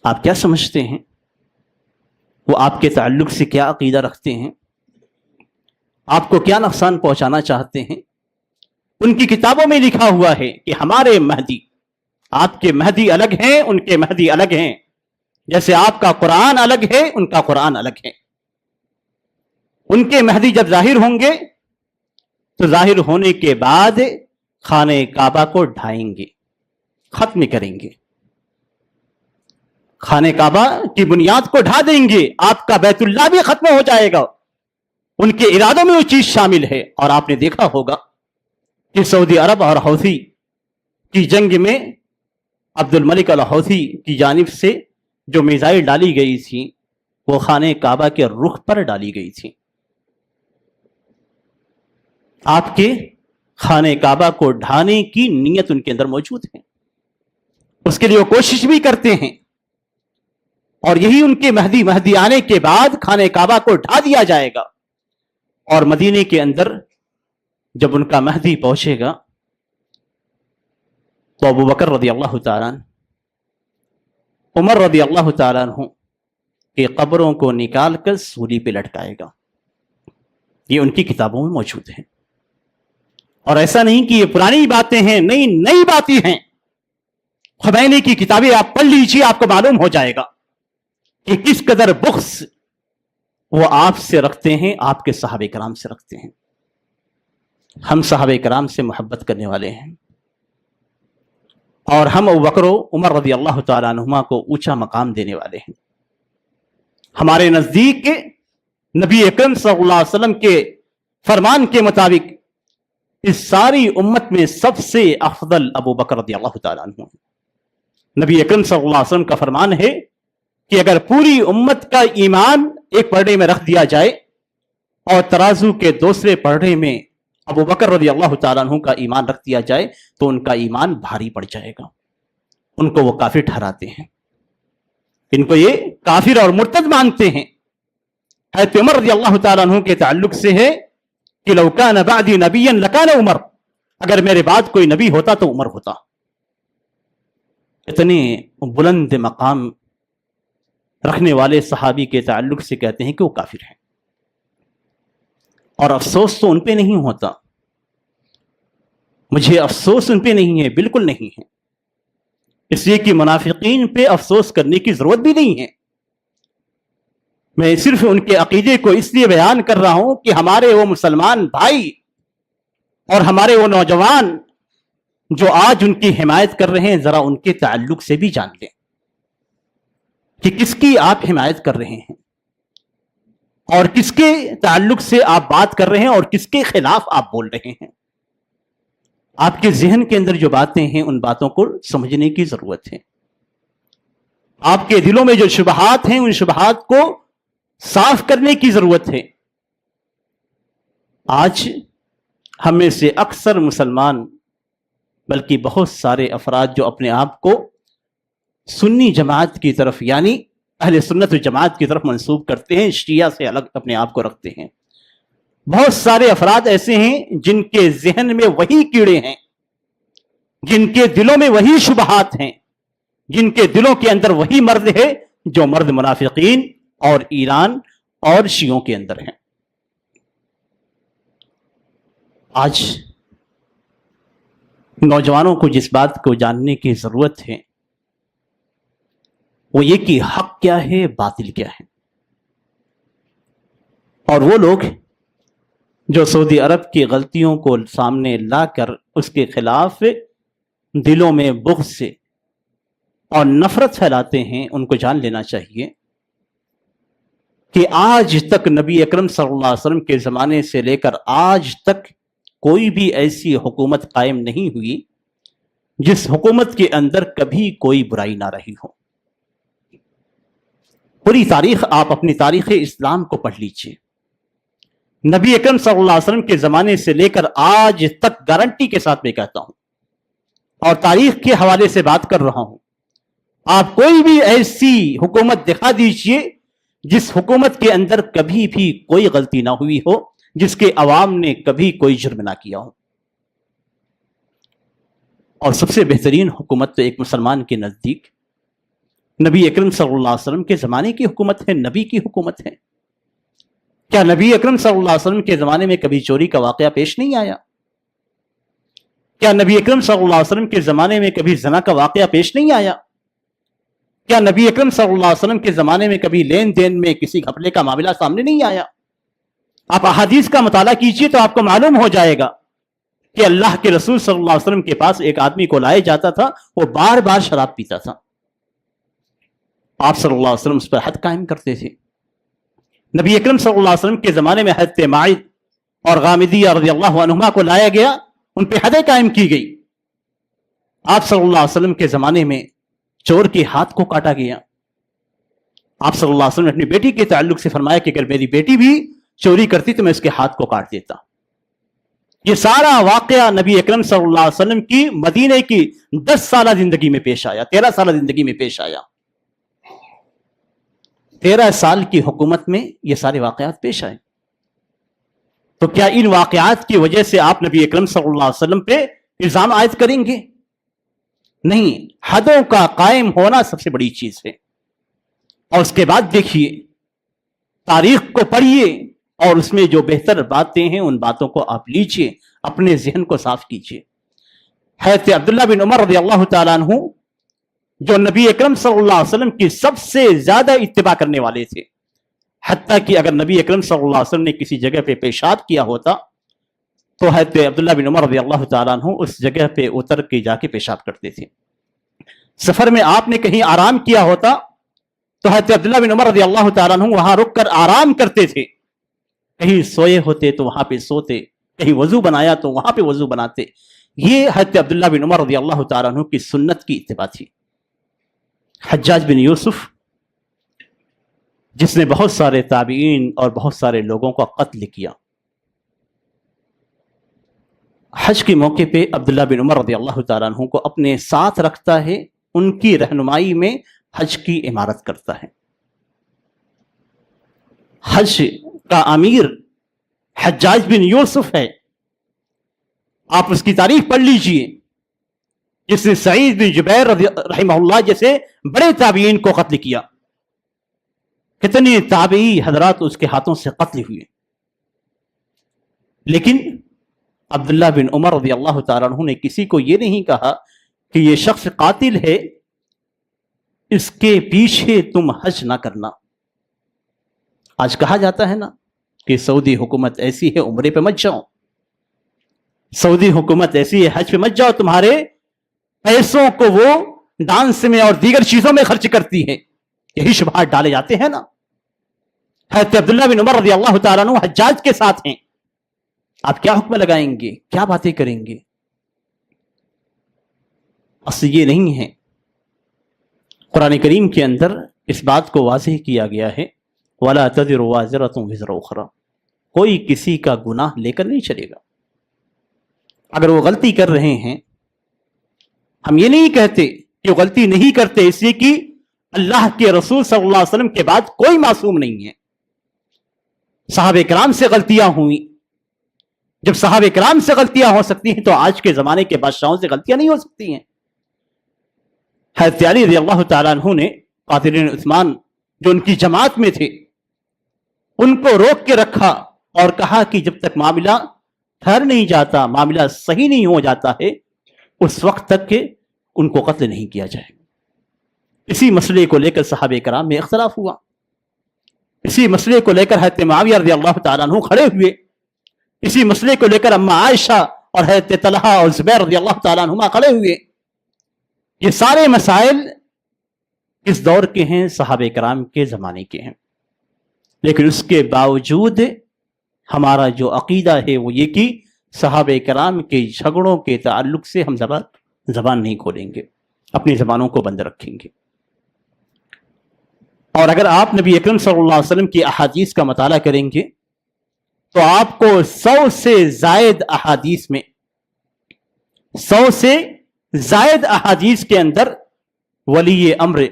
آپ کیا سمجھتے ہیں وہ آپ کے تعلق سے کیا عقیدہ رکھتے ہیں؟ آپ کو کیا نقصان پہنچانا چاہتے ہیں؟ ان کی کتابوں میں لکھا ہوا ہے کہ ہمارے مہدی، آپ کے مہدی الگ ہیں، ان کے مہدی الگ ہیں، جیسے آپ کا قرآن الگ ہے، ان کا قرآن الگ ہے۔ ان کے مہدی جب ظاہر ہوں گے تو ظاہر ہونے کے بعد خانہ کعبہ کو ڈھائیں گے، ختم کریں گے، خانہ کعبہ کی بنیاد کو ڈھا دیں گے، آپ کا بیت اللہ بھی ختم ہو جائے گا۔ ان کے ارادوں میں وہ چیز شامل ہے۔ اور آپ نے دیکھا ہوگا کہ سعودی عرب اور حوثی کی جنگ میں عبد الملک الحوثی کی جانب سے جو میزائل ڈالی گئی تھی وہ خانہ کعبہ کے رخ پر ڈالی گئی تھی۔ آپ کے خانہ کعبہ کو ڈھانے کی نیت ان کے اندر موجود ہے، اس کے لیے وہ کوشش بھی کرتے ہیں، اور یہی ان کے مہدی آنے کے بعد خانہ کعبہ کو ڈھا دیا جائے گا۔ اور مدینے کے اندر جب ان کا مہدی پہنچے گا تو ابو بکر رضی اللہ تعالیٰ عنہ، عمر رضی اللہ تعالیٰ عنہ کے قبروں کو نکال کر سولی پہ لٹکائے گا۔ یہ ان کی کتابوں میں موجود ہے، اور ایسا نہیں کہ یہ پرانی باتیں ہیں، نئی باتیں ہیں۔ خمینی کی کتابیں آپ پڑھ لیجیے، آپ کو معلوم ہو جائے گا کہ کس قدر بغض وہ آپ سے رکھتے ہیں، آپ کے صحابہ کرام سے رکھتے ہیں۔ ہم صحابہ کرام سے محبت کرنے والے ہیں، اور ہم ابو بکر و عمر رضی اللہ تعالیٰ عنہما کو اونچا مقام دینے والے ہیں۔ ہمارے نزدیک نبی اکرم صلی اللہ علیہ وسلم کے فرمان کے مطابق اس ساری امت میں سب سے افضل ابو بکر رضی اللہ تعالیٰ عنہ۔ نبی اکرم صلی اللہ علیہ وسلم کا فرمان ہے کہ اگر پوری امت کا ایمان ایک پلڑے میں رکھ دیا جائے اور ترازو کے دوسرے پلڑے میں ابو بکر رضی اللہ تعالیٰ عنہ کا ایمان رکھ دیا جائے تو ان کا ایمان بھاری پڑ جائے گا، ان کو وہ کافر ٹھہراتے ہیں، ان کو یہ کافر اور مرتد مانتے ہیں۔ حضرت عمر رضی اللہ تعالیٰ عنہ کے تعلق سے ہے کہ لو کان بعدی نبیا لکان عمر، اگر میرے بعد کوئی نبی ہوتا تو عمر ہوتا۔ اتنے بلند مقام رکھنے والے صحابی کے تعلق سے کہتے ہیں کہ وہ کافر ہیں، اور افسوس تو ان پہ نہیں ہوتا، مجھے افسوس ان پہ نہیں ہے، بالکل نہیں ہے، اس لیے کہ منافقین پہ افسوس کرنے کی ضرورت بھی نہیں ہے۔ میں صرف ان کے عقیدے کو اس لیے بیان کر رہا ہوں کہ ہمارے وہ مسلمان بھائی اور ہمارے وہ نوجوان جو آج ان کی حمایت کر رہے ہیں، ذرا ان کے تعلق سے بھی جان لیں کہ کس کی آپ حمایت کر رہے ہیں، اور کس کے تعلق سے آپ بات کر رہے ہیں، اور کس کے خلاف آپ بول رہے ہیں۔ آپ کے ذہن کے اندر جو باتیں ہیں ان باتوں کو سمجھنے کی ضرورت ہے۔ آپ کے دلوں میں جو شبہات ہیں ان شبہات کو صاف کرنے کی ضرورت ہے۔ آج ہم میں سے اکثر مسلمان، بلکہ بہت سارے افراد جو اپنے آپ کو سنی جماعت کی طرف یعنی اہل سنت و جماعت کی طرف منسوب کرتے ہیں، شیعہ سے الگ اپنے آپ کو رکھتے ہیں، بہت سارے افراد ایسے ہیں جن کے ذہن میں وہی کیڑے ہیں، جن کے دلوں میں وہی شبہات ہیں، جن کے دلوں کے اندر وہی مرض ہے جو مرض منافقین اور ایران اور شیعوں کے اندر ہیں۔ آج نوجوانوں کو جس بات کو جاننے کی ضرورت ہے وہ یہ کہ حق کیا ہے، باطل کیا ہے. اور وہ لوگ جو سعودی عرب کی غلطیوں کو سامنے لا کر اس کے خلاف دلوں میں بغض سے اور نفرت پھیلاتے ہیں، ان کو جان لینا چاہیے کہ آج تک نبی اکرم صلی اللہ علیہ وسلم کے زمانے سے لے کر آج تک کوئی بھی ایسی حکومت قائم نہیں ہوئی جس حکومت کے اندر کبھی کوئی برائی نہ رہی ہو. پوری تاریخ آپ اپنی تاریخ اسلام کو پڑھ لیجئے. نبی اکرم صلی اللہ علیہ وسلم کے زمانے سے لے کر آج تک گارنٹی کے ساتھ میں کہتا ہوں اور تاریخ کے حوالے سے بات کر رہا ہوں، آپ کوئی بھی ایسی حکومت دکھا دیجئے جس حکومت کے اندر کبھی بھی کوئی غلطی نہ ہوئی ہو، جس کے عوام نے کبھی کوئی جرم نہ کیا ہو. اور سب سے بہترین حکومت تو ایک مسلمان کے نزدیک نبی اکرم صلی اللہ علیہ وسلم کے زمانے کی حکومت ہے، نبی کی حکومت ہے. کیا نبی اکرم صلی اللہ علیہ وسلم کے زمانے میں کبھی چوری کا واقعہ پیش نہیں آیا؟ کیا نبی اکرم صلی اللہ علیہ وسلم کے زمانے میں کبھی زنا کا واقعہ پیش نہیں آیا؟ کیا نبی اکرم صلی اللہ علیہ وسلم کے زمانے میں کبھی لین دین میں کسی گھپلے کا معاملہ سامنے نہیں آیا؟ آپ احادیث کا مطالعہ کیجئے تو آپ کو معلوم ہو جائے گا کہ اللہ کے رسول صلی اللہ علیہ وسلم کے پاس ایک آدمی کو لائے جاتا تھا، وہ بار بار شراب پیتا تھا، آپ صلی اللہ علیہ وسلم اس پر حد قائم کرتے تھے. نبی اکرم صلی اللہ علیہ وسلم کے زمانے میں حضرت ماعد اور غامدیہ رضی اللہ عنہما کو لایا گیا، ان پہ حدیں قائم کی گئی. آپ صلی اللہ علیہ وسلم کے زمانے میں چور کے ہاتھ کو کاٹا گیا. آپ صلی اللہ علیہ وسلم نے اپنی بیٹی کے تعلق سے فرمایا کہ اگر میری بیٹی بھی چوری کرتی تو میں اس کے ہاتھ کو کاٹ دیتا. یہ سارا واقعہ نبی اکرم صلی اللہ علیہ وسلم کی مدینے کی 10 سالہ زندگی میں پیش آیا، 13 سالہ زندگی میں پیش آیا. 13 سال کی حکومت میں یہ سارے واقعات پیش آئے. تو کیا ان واقعات کی وجہ سے آپ نبی اکرم صلی اللہ علیہ وسلم پہ الزام عائد کریں گے؟ نہیں، حدوں کا قائم ہونا سب سے بڑی چیز ہے. اور اس کے بعد دیکھیے، تاریخ کو پڑھیے اور اس میں جو بہتر باتیں ہیں ان باتوں کو آپ لیجئے، اپنے ذہن کو صاف کیجئے. حضرت عبداللہ بن عمر رضی اللہ تعالیٰ عنہ جو نبی اکرم صلی اللہ علیہ وسلم کی سب سے زیادہ اتباع کرنے والے تھے، حتیٰ کہ اگر نبی اکرم صلی اللہ علیہ وسلم نے کسی جگہ پہ پیشاب کیا ہوتا تو حضرت عبداللہ بن عمر رضی اللہ تعالیٰ عنہ اس جگہ پہ اتر کے جا کے پیشاب کرتے تھے. سفر میں آپ نے کہیں آرام کیا ہوتا تو حضرت عبداللہ بن عمر رضی اللہ تعالیٰ عنہ وہاں رک کر آرام کرتے تھے. کہیں سوئے ہوتے تو وہاں پہ سوتے، کہیں وضو بنایا تو وہاں پہ وضو بناتے. یہ حضرت عبداللہ بن عمر رضی اللہ تعالیٰ عنہ کی سنت کی اتباع تھی. حجاج بن یوسف جس نے بہت سارے تابعین اور بہت سارے لوگوں کا قتل کیا، حج کے موقع پہ عبداللہ بن عمر رضی اللہ تعالیٰ عنہ کو اپنے ساتھ رکھتا ہے، ان کی رہنمائی میں حج کی عمارت کرتا ہے. حج کا امیر حجاج بن یوسف ہے. آپ اس کی تاریخ پڑھ لیجئے، جس نے سعید بن جبیر رحمہ اللہ جیسے بڑے تابعین کو قتل کیا. کتنے تابعی حضرات اس کے ہاتھوں سے قتل ہوئے. لیکن عبداللہ بن عمر رضی اللہ تعالیٰ عنہ نے کسی کو یہ نہیں کہا کہ یہ شخص قاتل ہے، اس کے پیچھے تم حج نہ کرنا. آج کہا جاتا ہے نا کہ سعودی حکومت ایسی ہے، عمرے پہ مت جاؤ، سعودی حکومت ایسی ہے، حج پہ مت جاؤ، تمہارے پیسوں کو وہ ڈانس میں اور دیگر چیزوں میں خرچ کرتی ہے. یہی شبہات ڈالے جاتے ہیں نا. حضرت عبداللہ بن عمر رضی اللہ تعالیٰ عنہ حجاج کے ساتھ ہیں، آپ کیا حکم لگائیں گے، کیا باتیں کریں گے؟ اصل یہ نہیں ہے. قرآن کریم کے اندر اس بات کو واضح کیا گیا ہے، وَلَا تَزِرُ وَازِرَةٌ وِزْرَ أُخْرَىٰ، کوئی کسی کا گناہ لے کر نہیں چلے گا. اگر وہ غلطی کر رہے ہیں، ہم یہ نہیں کہتے کہ وہ غلطی نہیں کرتے، اس لیے کہ اللہ کے رسول صلی اللہ علیہ وسلم کے بعد کوئی معصوم نہیں ہے. صحابہ کرام سے غلطیاں ہوئیں. جب صحابہ کرام سے غلطیاں ہو سکتی ہیں تو آج کے زمانے کے بادشاہوں سے غلطیاں نہیں ہو سکتی ہیں. حضرت علی رضی اللہ تعالیٰ عنہ نے قاتلین عثمان جو ان کی جماعت میں تھے ان کو روک کے رکھا اور کہا کہ جب تک معاملہ ٹھہر نہیں جاتا، معاملہ صحیح نہیں ہو جاتا ہے، اس وقت تک کہ ان کو قتل نہیں کیا جائے. اسی مسئلے کو لے کر صحابہ کرام میں اختلاف ہوا. اسی مسئلے کو لے کر حضرت معاویہ رضی اللہ تعالیٰ عنہ کھڑے ہوئے. اسی مسئلے کو لے کر اما عائشہ اور حضرت طلحہ اور زبیر رضی اللہ تعالیٰ عنہما کھڑے ہوئے. یہ سارے مسائل اس دور کے ہیں، صحابہ کرام کے زمانے کے ہیں. لیکن اس کے باوجود ہمارا جو عقیدہ ہے وہ یہ کہ صحابہ کرام کے جھگڑوں کے تعلق سے ہم زبان نہیں کھولیں گے، اپنی زبانوں کو بند رکھیں گے. اور اگر آپ نبی اکرم صلی اللہ علیہ وسلم کی احادیث کا مطالعہ کریں گے تو آپ کو 100 سے زائد احادیث میں 100 سے زائد احادیث کے اندر ولی امر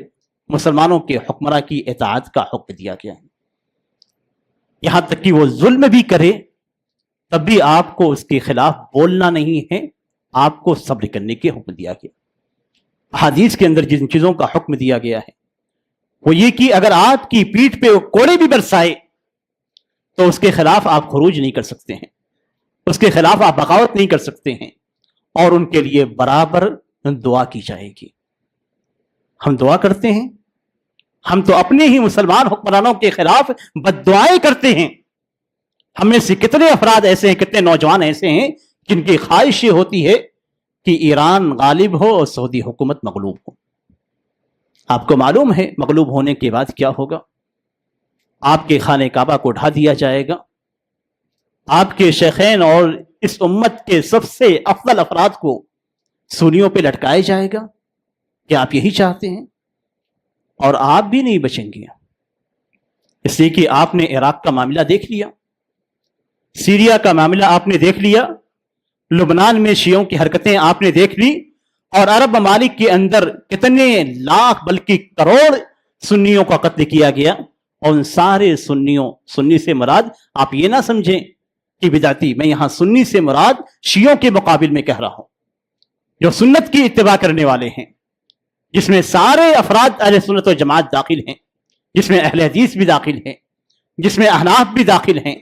مسلمانوں کے حکمراں کی اطاعت کا حکم دیا گیا ہے. یہاں تک کہ وہ ظلم بھی کرے تب بھی آپ کو اس کے خلاف بولنا نہیں ہے، آپ کو صبر کرنے کے حکم دیا گیا. حدیث کے اندر جن چیزوں کا حکم دیا گیا ہے وہ یہ کہ اگر آپ کی پیٹھ پہ کوڑے بھی برسائے تو اس کے خلاف آپ خروج نہیں کر سکتے ہیں، اس کے خلاف آپ بغاوت نہیں کر سکتے ہیں، اور ان کے لیے برابر دعا کی جائے گی. ہم دعا کرتے ہیں، ہم تو اپنے ہی مسلمان حکمرانوں کے خلاف بد دعائیں کرتے ہیں. ہم میں سے کتنے افراد ایسے ہیں، کتنے نوجوان ایسے ہیں جن کی خواہش یہ ہوتی ہے کہ ایران غالب ہو اور سعودی حکومت مغلوب ہو. آپ کو معلوم ہے مغلوب ہونے کے بعد کیا ہوگا؟ آپ کے خانہ کعبہ کو ڈھا دیا جائے گا، آپ کے شیخین اور اس امت کے سب سے افضل افراد کو سولیوں پہ لٹکایا جائے گا. کیا آپ یہی چاہتے ہیں؟ اور آپ بھی نہیں بچیں گے، اس لیے کہ آپ نے عراق کا معاملہ دیکھ لیا، سیریا کا معاملہ آپ نے دیکھ لیا، لبنان میں شیعوں کی حرکتیں آپ نے دیکھ لی، اور عرب ممالک کے اندر کتنے لاکھ بلکہ کروڑ سنیوں کا قتل کیا گیا. اور ان سارے سنی سے مراد آپ یہ نہ سمجھیں کہ بدعتی، میں یہاں سنی سے مراد شیعوں کے مقابل میں کہہ رہا ہوں جو سنت کی اتباع کرنے والے ہیں، جس میں سارے افراد اہل سنت و جماعت داخل ہیں، جس میں اہل حدیث بھی داخل ہیں، جس میں احناف بھی داخل ہیں،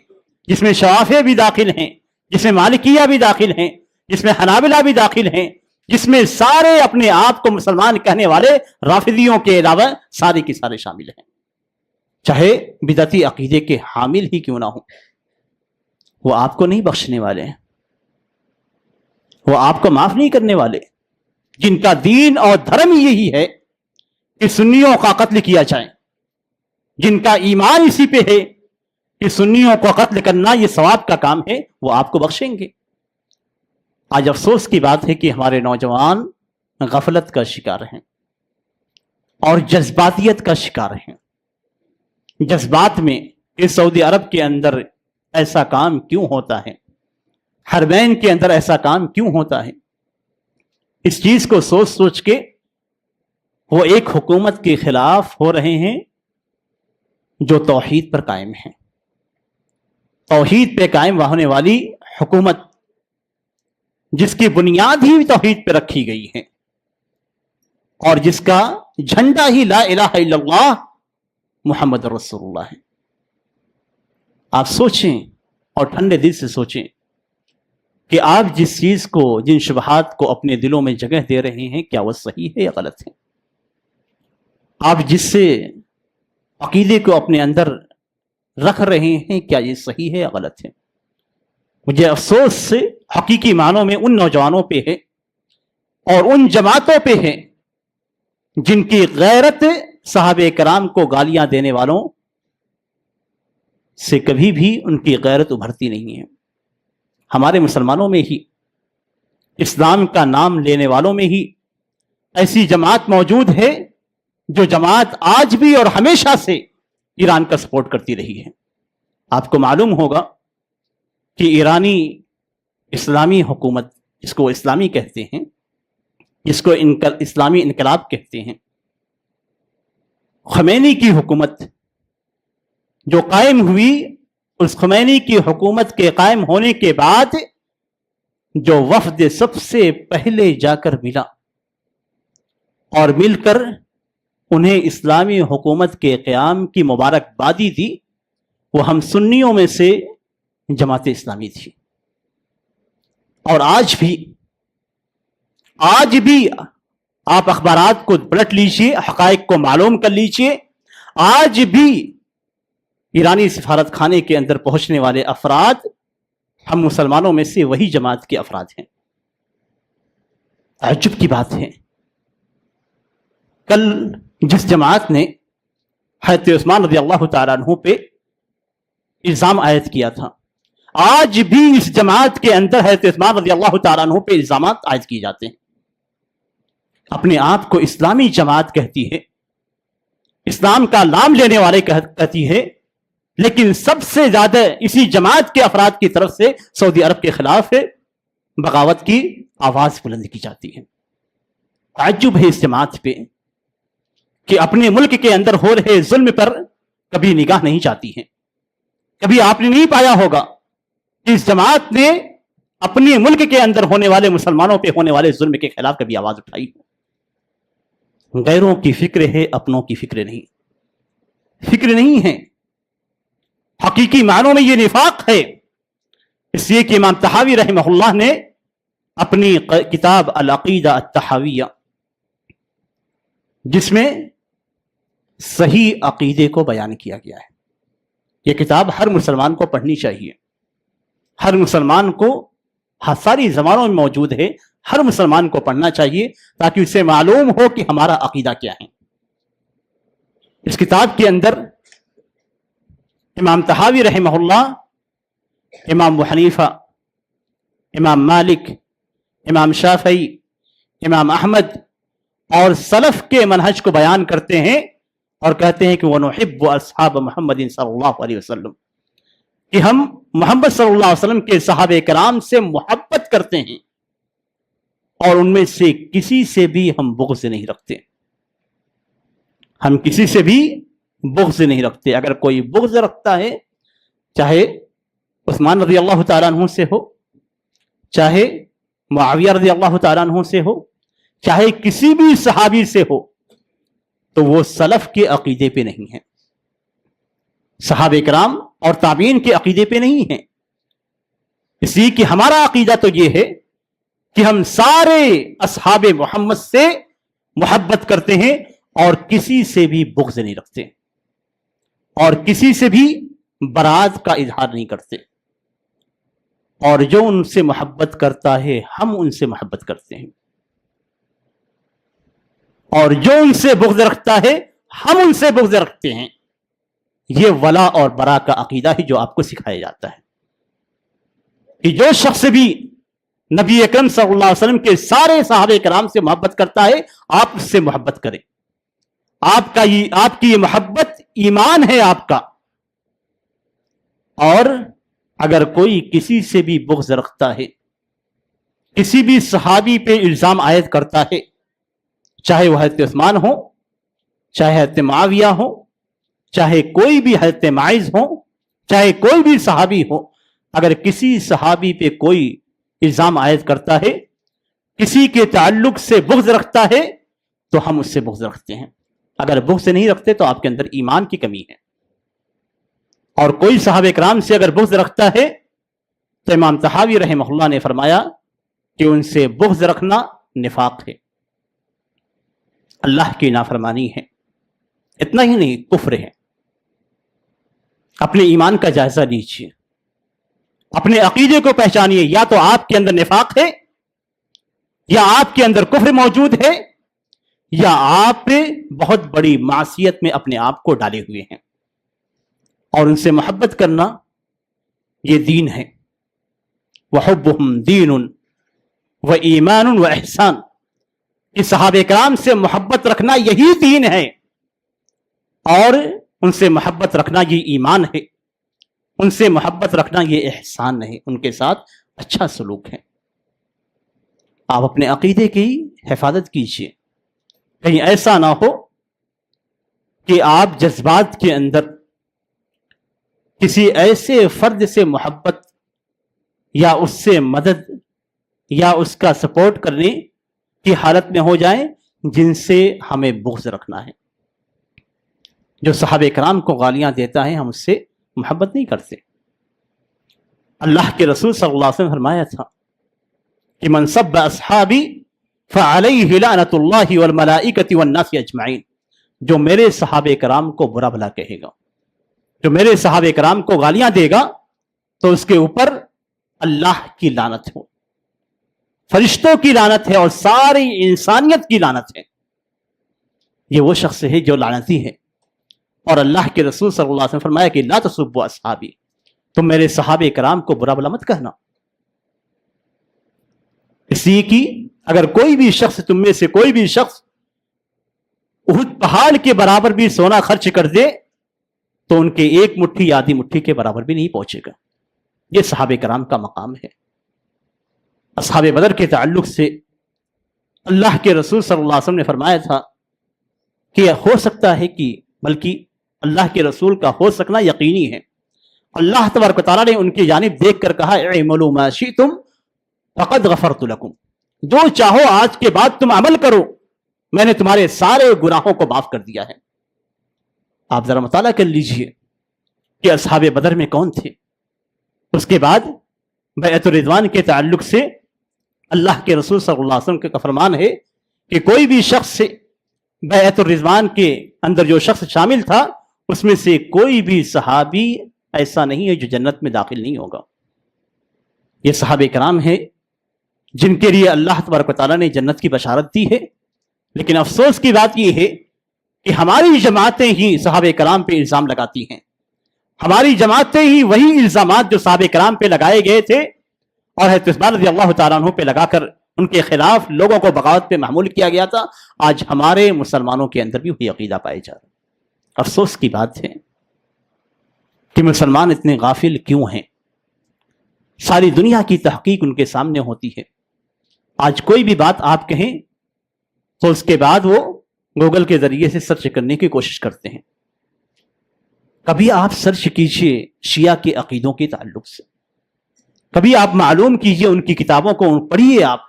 جس میں شوافیہ بھی داخل ہیں، جس میں مالکیہ بھی داخل ہیں، جس میں حنابلہ بھی داخل ہیں، جس میں سارے اپنے آپ کو مسلمان کہنے والے رافضیوں کے علاوہ سارے کی سارے شامل ہیں، چاہے بدعتی عقیدے کے حامل ہی کیوں نہ ہوں. وہ آپ کو نہیں بخشنے والے ہیں، وہ آپ کو معاف نہیں کرنے والے. جن کا دین اور دھرم یہی ہے کہ سنیوں کا قتل کیا جائے، جن کا ایمان اسی پہ ہے کہ سنیوں کو قتل کرنا یہ ثواب کا کام ہے، وہ آپ کو بخشیں گے. آج افسوس کی بات ہے کہ ہمارے نوجوان غفلت کا شکار ہیں اور جذباتیت کا شکار ہیں. جذبات میں اس سعودی عرب کے اندر ایسا کام کیوں ہوتا ہے، حرمین کے اندر ایسا کام کیوں ہوتا ہے، اس چیز کو سوچ سوچ کے وہ ایک حکومت کے خلاف ہو رہے ہیں جو توحید پر قائم ہے. توحید پہ قائم ہونے والی حکومت جس کی بنیاد ہی توحید پہ رکھی گئی ہے اور جس کا جھنڈا ہی لا الہ الا اللہ محمد رسول اللہ ہے. آپ سوچیں اور ٹھنڈے دل سے سوچیں کہ آپ جس چیز کو، جن شبہات کو اپنے دلوں میں جگہ دے رہے ہیں، کیا وہ صحیح ہے یا غلط ہے؟ آپ جس سے عقیدے کو اپنے اندر رکھ رہے ہیں، کیا یہ صحیح ہے یا غلط ہے؟ مجھے افسوس سے حقیقی معنوں میں ان نوجوانوں پہ ہے اور ان جماعتوں پہ ہے جن کی غیرت صحابہ کرام کو گالیاں دینے والوں سے کبھی بھی ان کی غیرت ابھرتی نہیں ہے. ہمارے مسلمانوں میں ہی، اسلام کا نام لینے والوں میں ہی ایسی جماعت موجود ہے جو جماعت آج بھی اور ہمیشہ سے ایران کا سپورٹ کرتی رہی ہے. آپ کو معلوم ہوگا کہ ایرانی اسلامی حکومت، جس کو اسلامی کہتے ہیں، جس کو اسلامی انقلاب کہتے ہیں، خمینی کی حکومت جو قائم ہوئی، اس خمینی کی حکومت کے قائم ہونے کے بعد جو وفد سب سے پہلے جا کر ملا اور مل کر انہیں اسلامی حکومت کے قیام کی مبارکبادی دی، وہ ہم سنیوں میں سے جماعت اسلامی تھی. اور آج بھی آج بھی آپ اخبارات کو پلٹ لیجیے، حقائق کو معلوم کر لیجیے، آج بھی ایرانی سفارت خانے کے اندر پہنچنے والے افراد ہم مسلمانوں میں سے وہی جماعت کے افراد ہیں۔ تعجب کی بات ہے، کل جس جماعت نے حضرت عثمان رضی اللہ تعالیٰ عنہ پہ الزام عائد کیا تھا، آج بھی اس جماعت کے اندر حضرت عثمان رضی اللہ تعالیٰ عنہ پہ الزامات عائد کیے جاتے ہیں۔ اپنے آپ کو اسلامی جماعت کہتی ہے، اسلام کا نام لینے والے کہتی ہے، لیکن سب سے زیادہ اسی جماعت کے افراد کی طرف سے سعودی عرب کے خلاف بغاوت کی آواز بلند کی جاتی ہے۔ تعجب ہے اس جماعت پہ کہ اپنے ملک کے اندر ہو رہے ظلم پر کبھی نگاہ نہیں جاتی ہے۔ کبھی آپ نے نہیں پایا ہوگا کہ اس جماعت نے اپنے ملک کے اندر ہونے والے مسلمانوں پہ ہونے والے ظلم کے خلاف کبھی آواز اٹھائی ہو۔ غیروں کی فکر ہے، اپنوں کی فکر نہیں ہے۔ حقیقی معنوں میں یہ نفاق ہے، اس لیے کہ امام طحاوی رحمہ اللہ نے اپنی کتاب العقیدہ الطحاویہ، جس میں صحیح عقیدے کو بیان کیا گیا ہے، یہ کتاب ہر مسلمان کو پڑھنی چاہیے۔ ہر مسلمان کو ساری زبانوں میں موجود ہے، ہر مسلمان کو پڑھنا چاہیے تاکہ اسے معلوم ہو کہ ہمارا عقیدہ کیا ہے۔ اس کتاب کے اندر امام طحاوی رحمہ اللہ، امام ابو حنیفہ، امام مالک، امام شافعی، امام احمد اور سلف کے منہج کو بیان کرتے ہیں اور کہتے ہیں کہ وَنُحِبُّ أَصْحَابَ مُحَمَّدٍ صلی اللہ علیہ وسلم، کہ ہم محمد صلی اللہ علیہ وسلم کے صحابہ کرام سے محبت کرتے ہیں اور ان میں سے کسی سے بھی ہم بغض نہیں رکھتے۔ ہم کسی سے بھی بغض نہیں رکھتے۔ اگر کوئی بغض رکھتا ہے، چاہے عثمان رضی اللہ تعالیٰ عنہ سے ہو، چاہے معاویہ رضی اللہ تعالیٰ عنہ سے ہو، چاہے کسی بھی صحابی سے ہو، تو وہ سلف کے عقیدے پہ نہیں ہے، صحابہ کرام اور تابعین کے عقیدے پہ نہیں ہے۔ اس لیے کہ ہمارا عقیدہ تو یہ ہے کہ ہم سارے اصحاب محمد سے محبت کرتے ہیں اور کسی سے بھی بغض نہیں رکھتے اور کسی سے بھی برات کا اظہار نہیں کرتے، اور جو ان سے محبت کرتا ہے ہم ان سے محبت کرتے ہیں، اور جو ان سے بغض رکھتا ہے ہم ان سے بغض رکھتے ہیں۔ یہ ولا اور برا کا عقیدہ ہی جو آپ کو سکھایا جاتا ہے کہ جو شخص بھی نبی اکرم صلی اللہ علیہ وسلم کے سارے صحابہ کرام سے محبت کرتا ہے، آپ اس سے محبت کریں۔ آپ کی یہ محبت ایمان ہے آپ کا، اور اگر کوئی کسی سے بھی بغض رکھتا ہے، کسی بھی صحابی پہ الزام عائد کرتا ہے، چاہے وہ حضرت عثمان ہو، چاہے حضرت معاویہ ہو، چاہے کوئی بھی حضرت معاذ ہو، چاہے کوئی بھی صحابی ہو، اگر کسی صحابی پہ کوئی الزام عائد کرتا ہے، کسی کے تعلق سے بغض رکھتا ہے، تو ہم اس سے بغض رکھتے ہیں۔ اگر بغض نہیں رکھتے تو آپ کے اندر ایمان کی کمی ہے۔ اور کوئی صحابہ کرام سے اگر بغض رکھتا ہے تو امام طحاوی رحمہ اللہ نے فرمایا کہ ان سے بغض رکھنا نفاق ہے، اللہ کی نافرمانی ہے۔ اتنا ہی نہیں، کفر ہے۔ اپنے ایمان کا جائزہ لیجیے، اپنے عقیدے کو پہچانیے، یا تو آپ کے اندر نفاق ہے، یا آپ کے اندر کفر موجود ہے، یا آپ بہت بڑی معصیت میں اپنے آپ کو ڈالے ہوئے ہیں۔ اور ان سے محبت کرنا یہ دین ہے۔ وَحُبُّهُمْ دِينٌ وَإِيمَانٌ وَإِحْسَانٌ، کہ صحابہ کرام سے محبت رکھنا یہی دین ہے، اور ان سے محبت رکھنا یہ ایمان ہے، ان سے محبت رکھنا یہ احسان ہے، ان کے ساتھ اچھا سلوک ہے۔ آپ اپنے عقیدے کی حفاظت کیجیے، کہیں ایسا نہ ہو کہ آپ جذبات کے اندر کسی ایسے فرد سے محبت یا اس سے مدد یا اس کا سپورٹ کرنے کی حالت میں ہو جائیں جن سے ہمیں بغض رکھنا ہے۔ جو صحابہ کرام کو گالیاں دیتا ہے ہم اس سے محبت نہیں کرتے۔ اللہ کے رسول صلی اللہ علیہ وسلم نے فرمایا تھا کہ من سب اصحابی فعلیہ لعنۃ اللہ والملائکۃ والناس اجمعین، جو میرے صحابہ کرام کو برا بھلا کہے گا، جو میرے صحابہ کرام کو گالیاں دے گا، تو اس کے اوپر اللہ کی لعنت ہو، فرشتوں کی لعنت ہے، اور ساری انسانیت کی لعنت ہے۔ یہ وہ شخص ہے جو لعنتی ہے۔ اور اللہ کے رسول صلی اللہ علیہ وسلم نے فرمایا کہ لا تسبوا اصحابی، تم میرے صحابہ کرام کو برا بھلا مت کہنا، اس لیے کہ اگر کوئی بھی شخص، تم میں سے کوئی بھی شخص احد پہاڑ کے برابر بھی سونا خرچ کر دے تو ان کے ایک مٹھی آدھی مٹھی کے برابر بھی نہیں پہنچے گا۔ یہ صحابہ کرام کا مقام ہے۔ اصحاب بدر کے تعلق سے اللہ کے رسول صلی اللہ علیہ وسلم نے فرمایا تھا کہ ہو سکتا ہے کہ، بلکہ اللہ کے رسول کا ہو سکنا یقینی ہے، اللہ تبارک و تعالیٰ نے ان کی جانب دیکھ کر کہا اعملوا ما شئتم فقد غفرت لکم، جو چاہو آج کے بعد تم عمل کرو، میں نے تمہارے سارے گناہوں کو معاف کر دیا ہے۔ آپ ذرا مطالعہ کر لیجئے کہ اصحاب بدر میں کون تھے۔ اس کے بعد بیعت الرضوان کے تعلق سے اللہ کے رسول صلی اللہ علیہ وسلم کا فرمان ہے کہ کوئی بھی شخص بیعت الرضوان کے اندر جو شخص شامل تھا، اس میں سے کوئی بھی صحابی ایسا نہیں ہے جو جنت میں داخل نہیں ہوگا۔ یہ صحابہ کرام ہیں جن کے لیے اللہ تبارک و تعالیٰ نے جنت کی بشارت دی ہے، لیکن افسوس کی بات یہ ہے کہ ہماری جماعتیں ہی صحابہ کرام پہ الزام لگاتی ہیں، ہماری جماعتیں ہی وہی الزامات جو صحابہ کرام پہ لگائے گئے تھے اور حضرت عثمان رضی اللہ تعالیٰ عنہ پہ لگا کر ان کے خلاف لوگوں کو بغاوت پہ معمول کیا گیا تھا، آج ہمارے مسلمانوں کے اندر بھی وہی عقیدہ پائے جا رہا ہے۔ افسوس کی بات ہے کہ مسلمان اتنے غافل کیوں ہیں۔ ساری دنیا کی تحقیق ان کے سامنے ہوتی ہے، آج کوئی بھی بات آپ کہیں تو اس کے بعد وہ گوگل کے ذریعے سے سرچ کرنے کی کوشش کرتے ہیں۔ کبھی آپ سرچ کیجئے شیعہ کے عقیدوں کے تعلق سے، کبھی آپ معلوم کیجئے ان کی کتابوں کو پڑھیے آپ،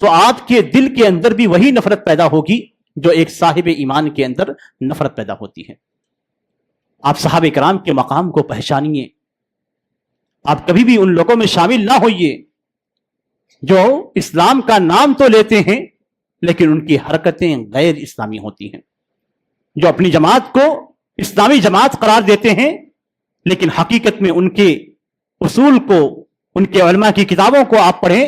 تو آپ کے دل کے اندر بھی وہی نفرت پیدا ہوگی جو ایک صاحب ایمان کے اندر نفرت پیدا ہوتی ہے۔ آپ صحابہ کرام کے مقام کو پہچانیے، آپ کبھی بھی ان لوگوں میں شامل نہ ہوئیے جو اسلام کا نام تو لیتے ہیں لیکن ان کی حرکتیں غیر اسلامی ہوتی ہیں، جو اپنی جماعت کو اسلامی جماعت قرار دیتے ہیں لیکن حقیقت میں ان کے اصول کو، ان کے علماء کی کتابوں کو آپ پڑھیں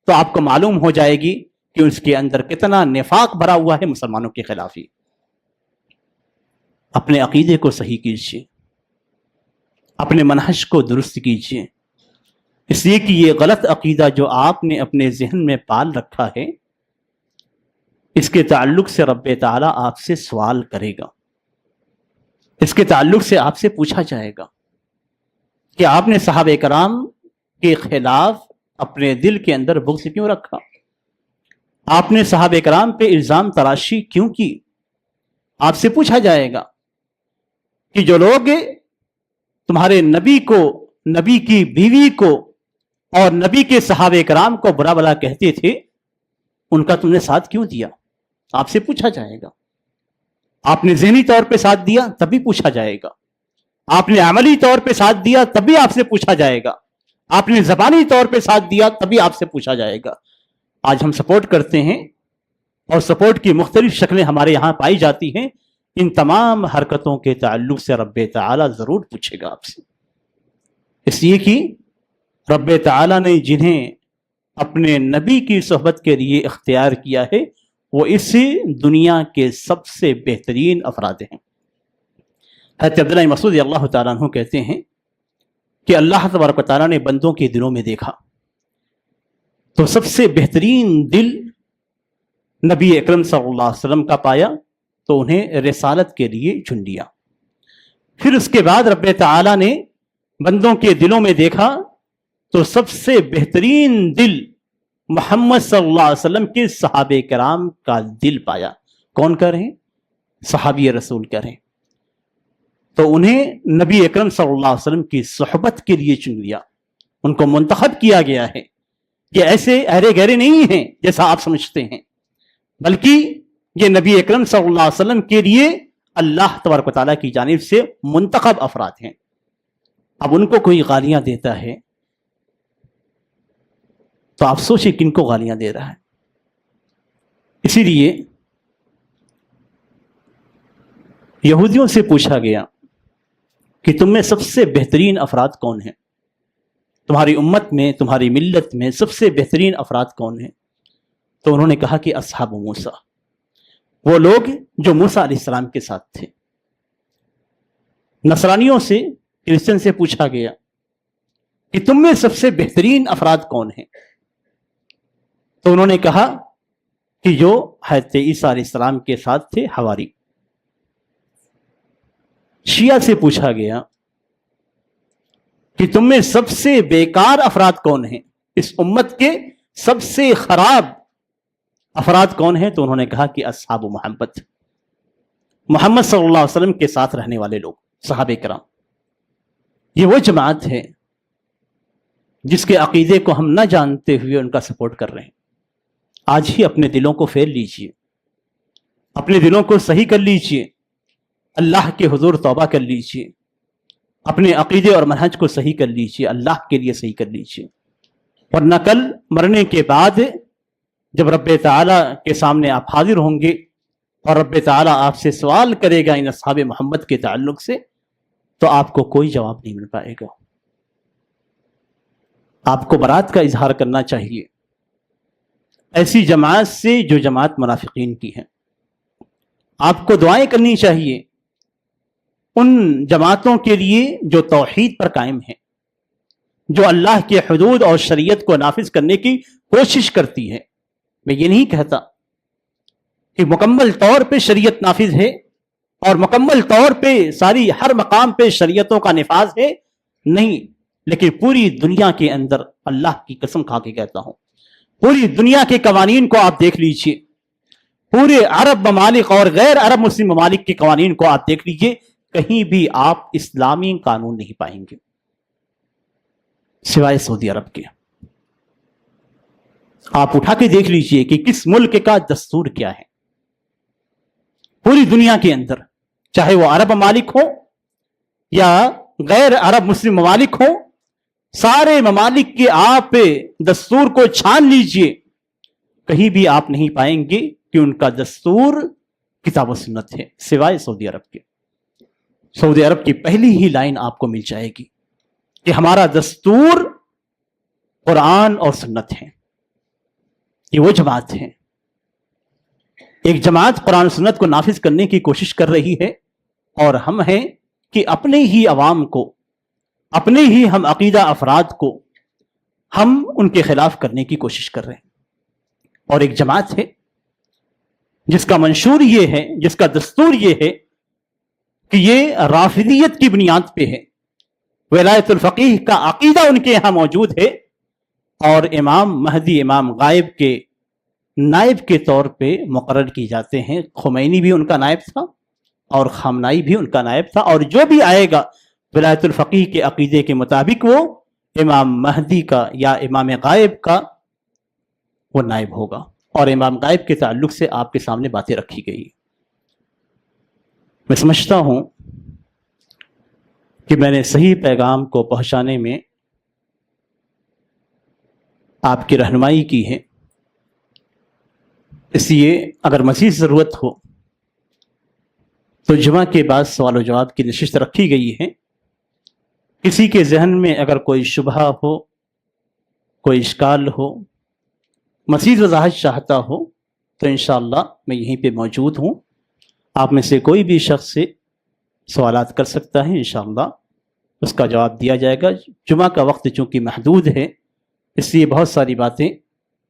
تو آپ کو معلوم ہو جائے گی کہ اس کے اندر کتنا نفاق بھرا ہوا ہے مسلمانوں کے خلاف ہی۔ اپنے عقیدے کو صحیح کیجیے، اپنے منہج کو درست کیجیے، اس لیے کہ یہ غلط عقیدہ جو آپ نے اپنے ذہن میں پال رکھا ہے، اس کے تعلق سے رب تعالیٰ آپ سے سوال کرے گا، اس کے تعلق سے آپ سے پوچھا جائے گا کہ آپ نے صحابہ کرام کے خلاف اپنے دل کے اندر بغض کیوں رکھا، آپ نے صحابہ کرام پہ الزام تراشی کیوں کی۔ آپ سے پوچھا جائے گا کہ جو لوگ تمہارے نبی کو، نبی کی بیوی کو اور نبی کے صحابہ کرام کو برا بھلا کہتے تھے، ان کا تم نے ساتھ کیوں دیا، آپ سے پوچھا جائے گا۔ آپ نے ذہنی طور پہ ساتھ دیا تب بھی پوچھا جائے گا، آپ نے عملی طور پہ ساتھ دیا تب بھی آپ سے پوچھا جائے گا، آپ نے زبانی طور پہ ساتھ دیا تب بھی آپ سے پوچھا جائے گا۔ آج ہم سپورٹ کرتے ہیں اور سپورٹ کی مختلف شکلیں ہمارے یہاں پائی جاتی ہیں، ان تمام حرکتوں کے تعلق سے رب تعالیٰ ضرور پوچھے گا آپ سے، اس لیے کہ رب تعالیٰ نے جنہیں اپنے نبی کی صحبت کے لیے اختیار کیا ہے وہ اس دنیا کے سب سے بہترین افراد ہیں۔ حضرت عبداللہ مسعود رضی اللہ تعالیٰ عنہ کہتے ہیں کہ اللہ تبارک و تعالیٰ نے بندوں کے دلوں میں دیکھا تو سب سے بہترین دل نبی اکرم صلی اللہ علیہ وسلم کا پایا تو انہیں رسالت کے لیے چن لیا۔ پھر اس کے بعد رب تعالیٰ نے بندوں کے دلوں میں دیکھا تو سب سے بہترین دل محمد صلی اللہ علیہ وسلم کے صحابہ کرام کا دل پایا۔ کون کہہ رہے ہیں؟ صحابی رسول کہہ رہے ہیں۔ تو انہیں نبی اکرم صلی اللہ علیہ وسلم کی صحبت کے لیے چن لیا، ان کو منتخب کیا گیا ہے۔ یہ ایسے اہرے گہرے نہیں ہیں جیسا آپ سمجھتے ہیں، بلکہ یہ نبی اکرم صلی اللہ علیہ وسلم کے لیے اللہ تبارک و تعالیٰ کی جانب سے منتخب افراد ہیں۔ اب ان کو کوئی گالیاں دیتا ہے تو آپ سوچیں کن کو گالیاں دے رہا ہے۔ اسی لیے یہودیوں سے پوچھا گیا کہ تم میں سب سے بہترین افراد کون ہیں، تمہاری امت میں، تمہاری ملت میں سب سے بہترین افراد کون ہیں؟ تو انہوں نے کہا کہ اصحاب موسیٰ، وہ لوگ جو موسیٰ علیہ السلام کے ساتھ تھے۔ نصرانیوں سے، کرسچن سے پوچھا گیا کہ تم میں سب سے بہترین افراد کون ہیں؟ تو انہوں نے کہا کہ جو حضرت عیسیٰ علیہ السلام کے ساتھ تھے، حواری۔ شیعہ سے پوچھا گیا کہ تم میں سب سے بیکار افراد کون ہیں، اس امت کے سب سے خراب افراد کون ہیں؟ تو انہوں نے کہا کہ اصحاب محمد، محمد صلی اللہ علیہ وسلم کے ساتھ رہنے والے لوگ، صحابہ کرام۔ یہ وہ جماعت ہے جس کے عقیدے کو ہم نہ جانتے ہوئے ان کا سپورٹ کر رہے ہیں۔ آج ہی اپنے دلوں کو پھیر لیجئے، اپنے دلوں کو صحیح کر لیجئے، اللہ کے حضور توبہ کر لیجئے، اپنے عقیدے اور منہج کو صحیح کر لیجئے، اللہ کے لیے صحیح کر لیجئے، ورنہ کل مرنے کے بعد جب رب تعالیٰ کے سامنے آپ حاضر ہوں گے اور رب تعالیٰ آپ سے سوال کرے گا ان اصحاب محمد کے تعلق سے، تو آپ کو کوئی جواب نہیں مل پائے گا۔ آپ کو برات کا اظہار کرنا چاہیے ایسی جماعت سے جو جماعت منافقین کی ہے۔ آپ کو دعائیں کرنی چاہیے ان جماعتوں کے لیے جو توحید پر قائم ہیں، جو اللہ کے حدود اور شریعت کو نافذ کرنے کی کوشش کرتی ہے۔ میں یہ نہیں کہتا کہ مکمل طور پہ شریعت نافذ ہے اور مکمل طور پہ ساری ہر مقام پہ شریعتوں کا نفاذ ہے، نہیں، لیکن پوری دنیا کے اندر اللہ کی قسم کھا کے کہتا ہوں، پوری دنیا کے قوانین کو آپ دیکھ لیجئے، پورے عرب ممالک اور غیر عرب مسلم ممالک کے قوانین کو آپ دیکھ لیجئے، کہیں بھی آپ اسلامی قانون نہیں پائیں گے سوائے سعودی عرب کے۔ آپ اٹھا کے دیکھ لیجئے کہ کس ملک کا دستور کیا ہے پوری دنیا کے اندر، چاہے وہ عرب ممالک ہو یا غیر عرب مسلم ممالک ہو، سارے ممالک کے آپ دستور کو چھان لیجئے، کہیں بھی آپ نہیں پائیں گے کہ ان کا دستور کتاب و سنت ہے سوائے سعودی عرب کے۔ سعودی عرب کی پہلی ہی لائن آپ کو مل جائے گی کہ ہمارا دستور قرآن اور سنت ہے۔ یہ وہ جماعت ہے، ایک جماعت قرآن و سنت کو نافذ کرنے کی کوشش کر رہی ہے، اور ہم ہیں کہ اپنے ہی عوام کو، اپنے ہی ہم عقیدہ افراد کو ہم ان کے خلاف کرنے کی کوشش کر رہے ہیں۔ اور ایک جماعت ہے جس کا منشور یہ ہے، جس کا دستور یہ ہے کہ یہ رافضیت کی بنیاد پہ ہے، ولایت الفقیہ کا عقیدہ ان کے یہاں موجود ہے، اور امام مہدی، امام غائب کے نائب کے طور پہ مقرر کی جاتے ہیں۔ خمینی بھی ان کا نائب تھا اور خامنائی بھی ان کا نائب تھا، اور جو بھی آئے گا ولایت الفقیہ کے عقیدے کے مطابق وہ امام مہدی کا یا امام غائب کا وہ نائب ہوگا، اور امام غائب کے تعلق سے آپ کے سامنے باتیں رکھی گئی۔ میں سمجھتا ہوں کہ میں نے صحیح پیغام کو پہنچانے میں آپ کی رہنمائی کی ہے، اس لیے اگر مزید ضرورت ہو تو جمعہ کے بعد سوال و جواب کی نشست رکھی گئی ہے۔ کسی کے ذہن میں اگر کوئی شبہ ہو، کوئی اشکال ہو، مزید وضاحت چاہتا ہو، تو انشاءاللہ میں یہیں پہ موجود ہوں۔ آپ میں سے کوئی بھی شخص سے سوالات کر سکتا ہے، انشاءاللہ اس کا جواب دیا جائے گا۔ جمعہ کا وقت چونکہ محدود ہے، اس لیے بہت ساری باتیں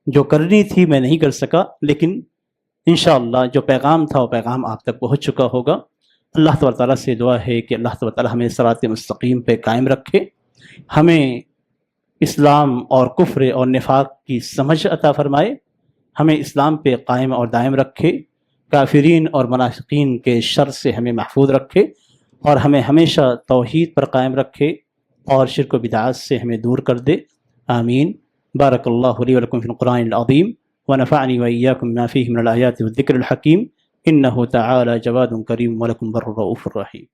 جو کرنی تھی میں نہیں کر سکا، لیکن انشاءاللہ جو پیغام تھا وہ پیغام آپ تک پہنچ چکا ہوگا۔ اللہ تعالیٰ سے دعا ہے کہ اللہ تعالیٰ ہمیں صراط مستقیم پہ قائم رکھے، ہمیں اسلام اور کفر اور نفاق کی سمجھ عطا فرمائے، ہمیں اسلام پہ قائم اور دائم رکھے، کافرین اور منافقین کے شر سے ہمیں محفوظ رکھے، اور ہمیں ہمیشہ توحید پر قائم رکھے اور شرک و بدعات سے ہمیں دور کر دے۔ آمین۔ بارک اللہ لی ولکم فی القرآن العظیم ونفعنی وإیاکم بما فیہ من الآیات والذکر الحکیم، انہ تعالی جواد کریم ولکم بر الرؤوف الرحیم۔